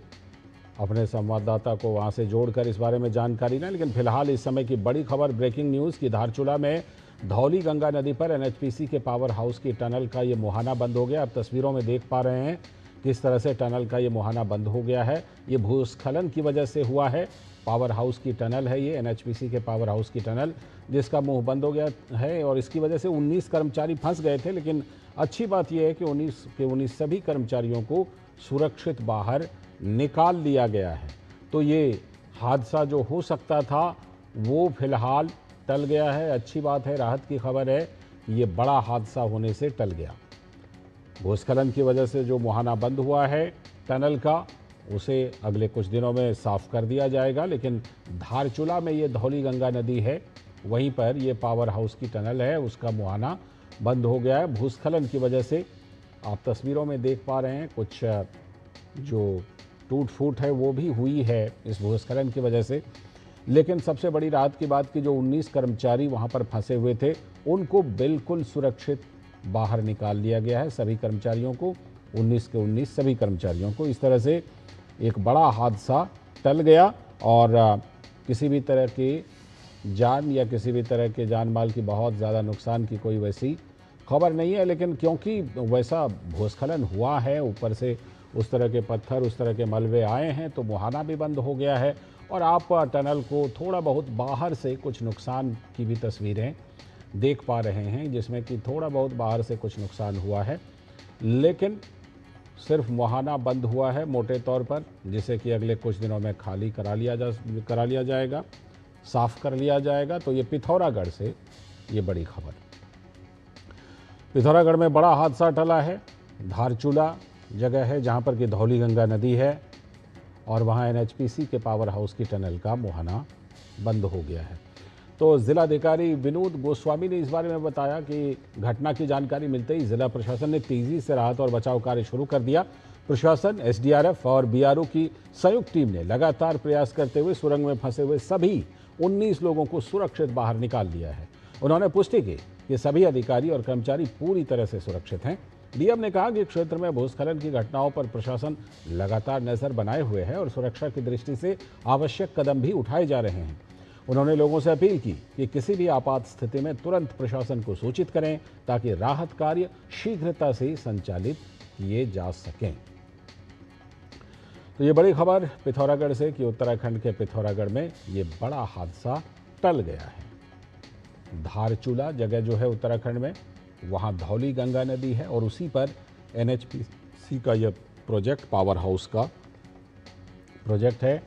अपने संवाददाता को वहां से जोड़कर इस बारे में जानकारी लें, लेकिन फिलहाल इस समय की बड़ी खबर, ब्रेकिंग न्यूज़ की धारचूला में धौली गंगा नदी पर NHPC के पावर हाउस की टनल का ये मुहाना बंद हो गया। आप तस्वीरों में देख पा रहे हैं किस तरह से टनल का ये मुहाना बंद हो गया है। ये भूस्खलन की वजह से हुआ है। पावर हाउस की टनल है ये, NHPC के पावर हाउस की टनल, जिसका मुंह बंद हो गया है और इसकी वजह से 19 कर्मचारी फंस गए थे। लेकिन अच्छी बात यह है कि 19 सभी कर्मचारियों को सुरक्षित बाहर निकाल लिया गया है। तो ये हादसा जो हो सकता था वो फिलहाल टल गया है। अच्छी बात है, राहत की खबर है ये बड़ा हादसा होने से टल गया। भूस्खलन की वजह से जो मुहाना बंद हुआ है टनल का, उसे अगले कुछ दिनों में साफ कर दिया जाएगा। लेकिन धारचूला में ये धौली गंगा नदी है, वहीं पर ये पावर हाउस की टनल है, उसका मुहाना बंद हो गया है भूस्खलन की वजह से। आप तस्वीरों में देख पा रहे हैं कुछ जो टूट फूट है वो भी हुई है इस भूस्खलन की वजह से। लेकिन सबसे बड़ी राहत की बात कि जो 19 कर्मचारी वहां पर फंसे हुए थे उनको बिल्कुल सुरक्षित बाहर निकाल लिया गया है। सभी कर्मचारियों को, 19 के 19 सभी कर्मचारियों को। इस तरह से एक बड़ा हादसा टल गया और किसी भी तरह की जान या किसी भी तरह के जान माल की बहुत ज़्यादा नुकसान की कोई वैसी खबर नहीं है। लेकिन क्योंकि वैसा भूस्खलन हुआ है, ऊपर से उस तरह के पत्थर, उस तरह के मलबे आए हैं, तो मुहाना भी बंद हो गया है। और आप टनल को थोड़ा बहुत बाहर से कुछ नुकसान की भी तस्वीरें देख पा रहे हैं, जिसमें कि थोड़ा बहुत बाहर से कुछ नुकसान हुआ है। लेकिन सिर्फ मुहाना बंद हुआ है मोटे तौर पर, जिसे कि अगले कुछ दिनों में खाली करा लिया जाएगा, साफ कर लिया जाएगा। तो ये पिथौरागढ़ से ये बड़ी खबर। पिथौरागढ़ में बड़ा हादसा टला है। धारचूला जगह है जहां पर कि धौली गंगा नदी है और वहां एनएचपीसी के पावर हाउस की टनल का मुहाना बंद हो गया है। तो जिलाधिकारी विनोद गोस्वामी ने इस बारे में बताया कि घटना की जानकारी मिलते ही जिला प्रशासन ने तेजी से राहत और बचाव कार्य शुरू कर दिया। प्रशासन, एसडीआरएफ और बीआरओ की संयुक्त टीम ने लगातार प्रयास करते हुए सुरंग में फंसे हुए सभी 19 लोगों को सुरक्षित बाहर निकाल लिया है। उन्होंने पुष्टि की कि सभी अधिकारी और कर्मचारी पूरी तरह से सुरक्षित हैं। डीएम ने कहा कि क्षेत्र में भूस्खलन की घटनाओं पर प्रशासन लगातार नजर बनाए हुए है और सुरक्षा की दृष्टि से आवश्यक कदम भी उठाए जा रहे हैं। उन्होंने लोगों से अपील की कि किसी भी आपात स्थिति में तुरंत प्रशासन को सूचित करें ताकि राहत कार्य शीघ्रता से संचालित किए जा सकें। तो ये बड़ी खबर पिथौरागढ़ से कि उत्तराखंड के पिथौरागढ़ में ये बड़ा हादसा टल गया है। धारचूला जगह जो है उत्तराखंड में, वहाँ धौली गंगा नदी है और उसी पर एनएचपीसी का यह प्रोजेक्ट, पावर हाउस का प्रोजेक्ट है,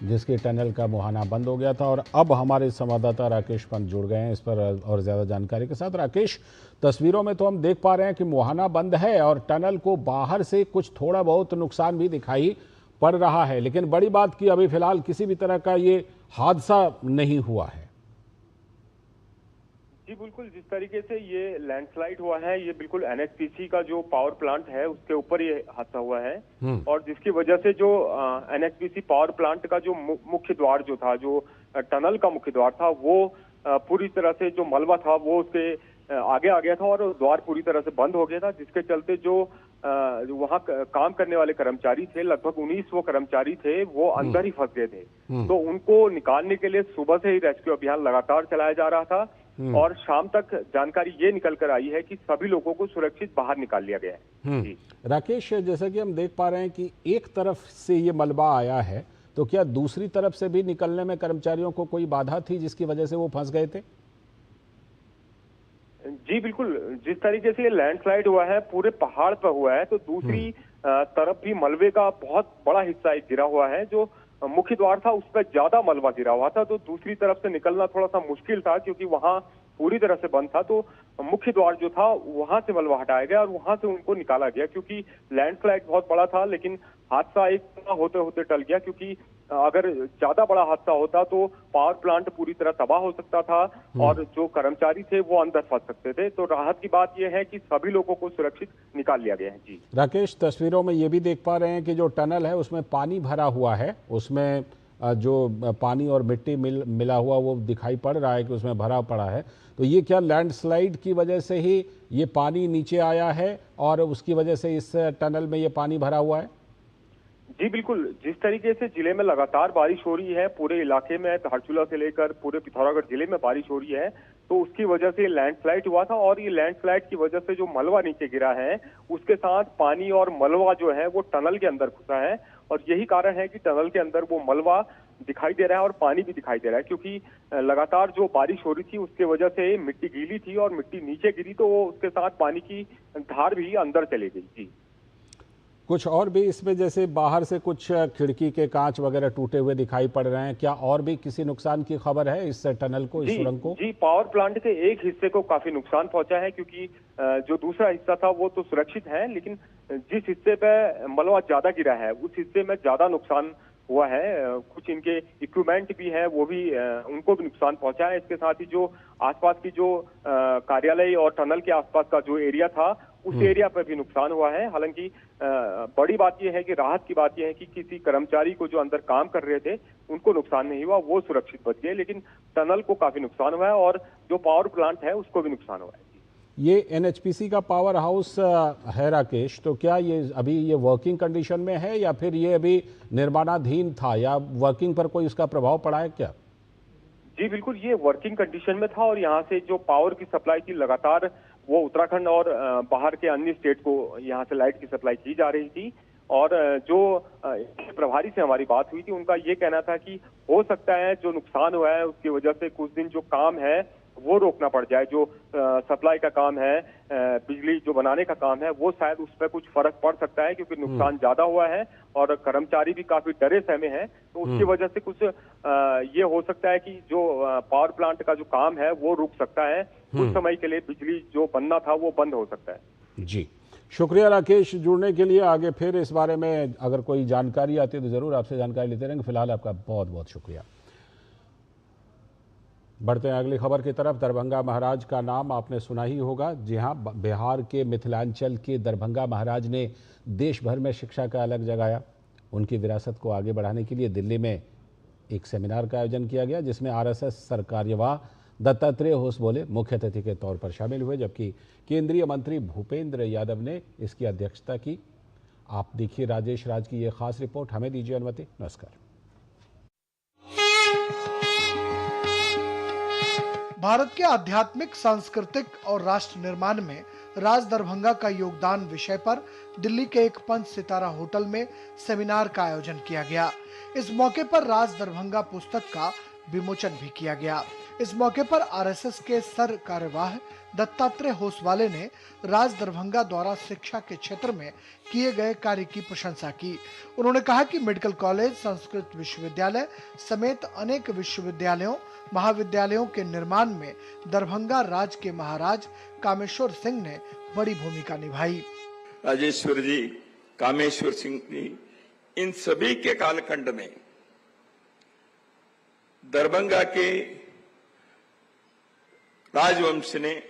जिसके टनल का मुहाना बंद हो गया था। और अब हमारे संवाददाता राकेश पंत जुड़ गए हैं इस पर और ज़्यादा जानकारी के साथ। राकेश, तस्वीरों में तो हम देख पा रहे हैं कि मुहाना बंद है और टनल को बाहर से कुछ थोड़ा बहुत नुकसान भी दिखाई पड़ रहा है, लेकिन बड़ी बात कि अभी फिलहाल किसी भी तरह का ये हादसा नहीं हुआ है। जी बिल्कुल, जिस तरीके से ये लैंडस्लाइड हुआ है, ये बिल्कुल एनएचपीसी का जो पावर प्लांट है उसके ऊपर ये हादसा हुआ है और जिसकी वजह से जो एनएचपीसी पावर प्लांट का जो मुख्य द्वार जो था, जो टनल का मुख्य द्वार था, वो पूरी तरह से जो मलबा था वो उसके आगे आ गया था और द्वार पूरी तरह से बंद हो गया था, जिसके चलते जो वहाँ काम करने वाले कर्मचारी थे, लगभग 19 वो कर्मचारी थे, वो अंदर ही फंस गए थे। तो उनको निकालने के लिए सुबह से ही रेस्क्यू अभियान लगातार चलाया जा रहा था और शाम तक जानकारी ये निकल कर आई है कि सभी लोगों को सुरक्षित बाहर निकाल लिया गया है। जी राकेश, जैसा कि हम देख पा रहे हैं कि एक तरफ से ये मलबा आया है, तो क्या दूसरी तरफ से भी निकलने में कर्मचारियों को कोई बाधा थी जिसकी वजह से वो फंस गए थे? जी बिल्कुल, जिस तरीके से ये लैंडस्लाइड हुआ है पूरे पहाड़ पर हुआ है, तो दूसरी तरफ भी मलबे का बहुत बड़ा हिस्सा गिरा हुआ है। जो मुख्य द्वार था उस पर ज्यादा मलबा गिरा हुआ था, तो दूसरी तरफ से निकलना थोड़ा सा मुश्किल था क्योंकि वहां पूरी तरह से बंद था। तो मुख्य द्वार जो था वहां से मलबा हटाया गया और वहां से उनको निकाला गया क्योंकि लैंडस्लाइड बहुत बड़ा था। लेकिन हादसा एक होते होते टल गया क्योंकि अगर ज्यादा बड़ा हादसा होता तो पावर प्लांट पूरी तरह तबाह हो सकता था और जो कर्मचारी थे वो अंदर फंस सकते थे। तो राहत की बात यह है कि सभी लोगों को सुरक्षित निकाल लिया गया है। जी राकेश, तस्वीरों में ये भी देख पा रहे हैं कि जो टनल है उसमें पानी भरा हुआ है, उसमें जो पानी और मिट्टी मिला हुआ वो दिखाई पड़ रहा है कि उसमें भरा पड़ा है। तो ये क्या लैंडस्लाइड की वजह से ही ये पानी नीचे आया है और उसकी वजह से इस टनल में ये पानी भरा हुआ है? जी बिल्कुल, जिस तरीके से जिले में लगातार बारिश हो रही है, पूरे इलाके में धारचूला से लेकर पूरे पिथौरागढ़ जिले में बारिश हो रही है, तो उसकी वजह से लैंडस्लाइड हुआ था और ये लैंडस्लाइड की वजह से जो मलबा नीचे गिरा है उसके साथ पानी और मलबा जो है वो टनल के अंदर घुसा है और यही कारण है कि टनल के अंदर वो मलबा दिखाई दे रहा है और पानी भी दिखाई दे रहा है क्योंकि लगातार जो बारिश हो रही थी उसके वजह से मिट्टी गीली थी और मिट्टी नीचे गिरी तो वो उसके साथ पानी की धार भी अंदर चली गई। जी कुछ और भी इसमें, जैसे बाहर से कुछ खिड़की के कांच वगैरह टूटे हुए दिखाई पड़ रहे हैं, क्या और भी किसी नुकसान की खबर है इस टनल को, इस सुरंग को? जी, पावर प्लांट के एक हिस्से को काफी नुकसान पहुंचा है, क्योंकि जो दूसरा हिस्सा था वो तो सुरक्षित है, लेकिन जिस हिस्से पे मलबा ज्यादा गिरा है उस हिस्से में ज्यादा नुकसान हुआ है। कुछ इनके इक्विपमेंट भी है, वो भी उनको भी नुकसान पहुंचा है। इसके साथ ही जो आसपास की जो कार्यालय और टनल के आसपास का जो एरिया था उस एरिया पर भी नुकसान हुआ है। हालांकि बड़ी बात यह है कि राहत की बात यह है कि किसी कर्मचारी को जो अंदर काम कर रहे थे उनको नुकसान नहीं हुआ, वो सुरक्षित बच गए, लेकिन टनल को काफी नुकसान हुआ है और जो पावर प्लांट है उसको भी नुकसान हुआ है। ये एनएचपीसी का पावर हाउस है राकेश, तो क्या ये अभी ये वर्किंग कंडीशन में है या फिर ये अभी निर्माणाधीन था, या वर्किंग पर कोई उसका प्रभाव पड़ा है क्या? जी बिल्कुल, ये वर्किंग कंडीशन में था और यहाँ से जो पावर की सप्लाई थी लगातार वो उत्तराखंड और बाहर के अन्य स्टेट को यहाँ से लाइट की सप्लाई की जा रही थी। और जो प्रभारी से हमारी बात हुई थी उनका ये कहना था कि हो सकता है जो नुकसान हुआ है उसकी वजह से कुछ दिन जो काम है वो रोकना पड़ जाए, जो सप्लाई का काम है, बिजली जो बनाने का काम है, वो शायद उस पर कुछ फर्क पड़ सकता है, क्योंकि नुकसान ज्यादा हुआ है और कर्मचारी भी काफी डरे सहमे हैं। तो उसकी वजह से कुछ ये हो सकता है कि जो पावर प्लांट का जो काम है वो रुक सकता है, कुछ समय के लिए बिजली जो बनना था वो बंद हो सकता है। जी, शुक्रिया राकेश जुड़ने के लिए। आगे फिर इस बारे में अगर कोई जानकारी आती है तो जरूर आपसे जानकारी लेते रहेंगे। फिलहाल आपका बहुत बहुत शुक्रिया। बढ़ते हैं अगली खबर की तरफ। दरभंगा महाराज का नाम आपने सुना ही होगा। जी हाँ, बिहार के मिथिलांचल के दरभंगा महाराज ने देश भर में शिक्षा का अलग जगाया। उनकी विरासत को आगे बढ़ाने के लिए दिल्ली में एक सेमिनार का आयोजन किया गया, जिसमें आरएसएस सरकार्यवाह दत्तात्रेय होसबोले मुख्य अतिथि के तौर पर शामिल हुए, जबकि केंद्रीय मंत्री भूपेंद्र यादव ने इसकी अध्यक्षता की। आप देखिए राजेश राज की ये खास रिपोर्ट। हमें दीजिए अनुमति। नमस्कार। भारत के आध्यात्मिक, सांस्कृतिक और राष्ट्र निर्माण में राज दरभंगा का योगदान विषय पर दिल्ली के एक 5 सितारा होटल में सेमिनार का आयोजन किया गया। इस मौके पर राज दरभंगा पुस्तक का विमोचन भी किया गया। इस मौके पर आरएसएस के सर कार्यवाह दत्तात्रेय होसवाले ने राज दरभंगा द्वारा शिक्षा के क्षेत्र में किए गए कार्य की प्रशंसा की। उन्होंने कहा कि मेडिकल कॉलेज, संस्कृत विश्वविद्यालय समेत अनेक विश्वविद्यालयों, महाविद्यालयों के निर्माण में दरभंगा राज के महाराज कामेश्वर सिंह ने बड़ी भूमिका निभाई। राजेश्वर जी, कामेश्वर सिंह जी, इन सभी के कालखंड में दरभंगा के राजवंश ने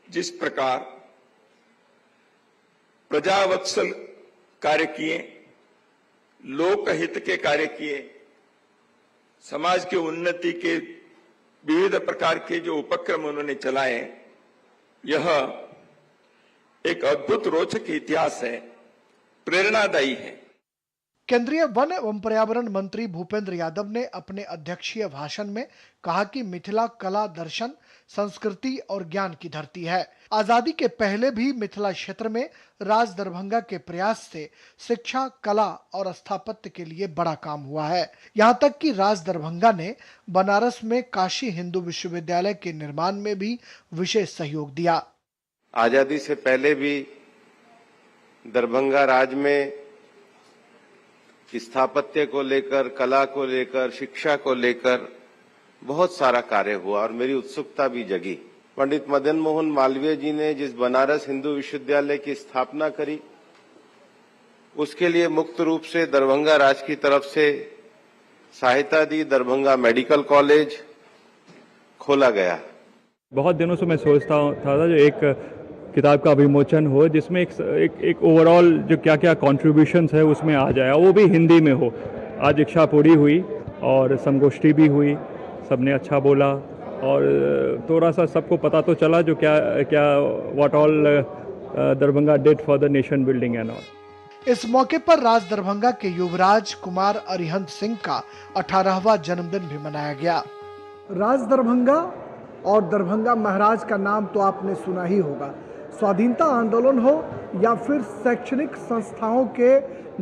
जिस प्रकार प्रजावत्सल कार्य किए, लोकहित के कार्य किए, समाज के उन्नति के विविध प्रकार के जो उपक्रम उन्होंने चलाए, यह एक अद्भुत रोचक इतिहास है, प्रेरणादायी है। केंद्रीय वन एवं पर्यावरण मंत्री भूपेंद्र यादव ने अपने अध्यक्षीय भाषण में कहा कि मिथिला कला, दर्शन, संस्कृति और ज्ञान की धरती है। आजादी के पहले भी मिथिला क्षेत्र में राज दरभंगा के प्रयास से शिक्षा, कला और स्थापत्य के लिए बड़ा काम हुआ है। यहाँ तक कि राज दरभंगा ने बनारस में काशी हिंदू विश्वविद्यालय के निर्माण में भी विशेष सहयोग दिया। आजादी से पहले भी दरभंगा राज में स्थापत्य को लेकर, कला को लेकर, शिक्षा को लेकर बहुत सारा कार्य हुआ और मेरी उत्सुकता भी जगी। पंडित मदन मोहन मालवीय जी ने जिस बनारस हिंदू विश्वविद्यालय की स्थापना करी, उसके लिए मुक्त रूप से दरभंगा राज की तरफ से सहायता दी। दरभंगा मेडिकल कॉलेज खोला गया। बहुत दिनों से मैं सोचता था जो एक किताब का विमोचन हो, जिसमें एक ओवरऑल जो क्या क्या कॉन्ट्रीब्यूशंस है उसमें आ जाए, वो भी हिंदी में हो। आज इच्छा पूरी हुई और संगोष्ठी भी हुई, सबने अच्छा बोला और थोड़ा सा सबको पता तो चला जो क्या what all Darbhanga did for the nation building and all. इस मौके पर राज दरभंगा के युवराज कुमार अरिहंत सिंह का 18वां जन्मदिन भी मनाया गया। राज दरभंगा और दरभंगा महाराज का नाम तो आपने सुना ही होगा। स्वाधीनता आंदोलन हो या फिर शैक्षणिक संस्थाओं के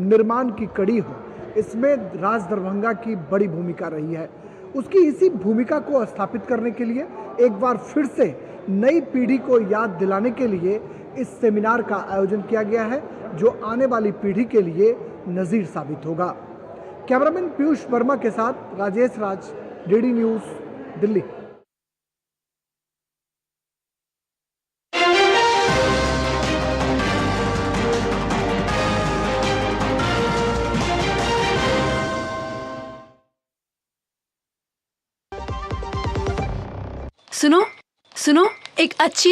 निर्माण की कड़ी हो, इसमें राज दरभंगा की बड़ी भूमिका रही है। उसकी इसी भूमिका को स्थापित करने के लिए एक बार फिर से नई पीढ़ी को याद दिलाने के लिए इस सेमिनार का आयोजन किया गया है जो आने वाली पीढ़ी के लिए नजीर साबित होगा। कैमरामैन पीयूष वर्मा के साथ राजेश राज, डीडी न्यूज, दिल्ली। सुनो सुनो, एक अच्छी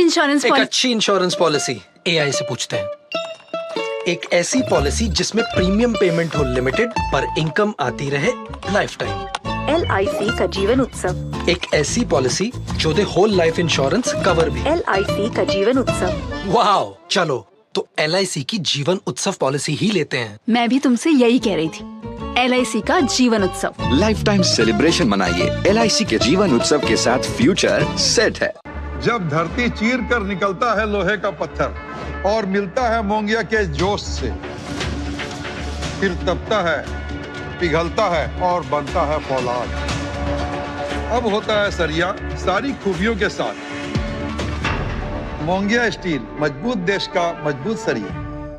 इंश्योरेंस पॉलिसी एआई से पूछते हैं। एक ऐसी पॉलिसी जिसमें प्रीमियम पेमेंट हो लिमिटेड पर इनकम आती रहे लाइफ टाइम। LIC का जीवन उत्सव। एक ऐसी पॉलिसी जो दे होल लाइफ इंश्योरेंस कवर भी। LIC का जीवन उत्सव। वाओ, चलो तो LIC की जीवन उत्सव पॉलिसी ही लेते हैं। मैं भी तुमसे यही कह रही थी, LIC का जीवन उत्सव। लाइफ टाइम सेलिब्रेशन मनाइए LIC के जीवन उत्सव के साथ, फ्यूचर सेट है। जब धरती चीर कर निकलता है लोहे का पत्थर और मिलता है मोंगिया के जोश से, फिर तपता है, पिघलता है और बनता है फौलाद। अब होता है सरिया सारी खूबियों के साथ। मोंगिया स्टील, मजबूत देश का मजबूत सरिया।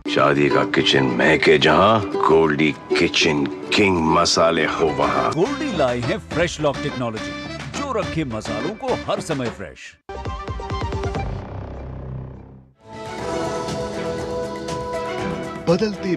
शादी का किचन महके जहाँ, गोल्डी किचन किंग मसाले हो वहाँ। गोल्डी लाई है फ्रेश लॉक टेक्नोलॉजी जो रखे मसालों को हर समय फ्रेश। बदलते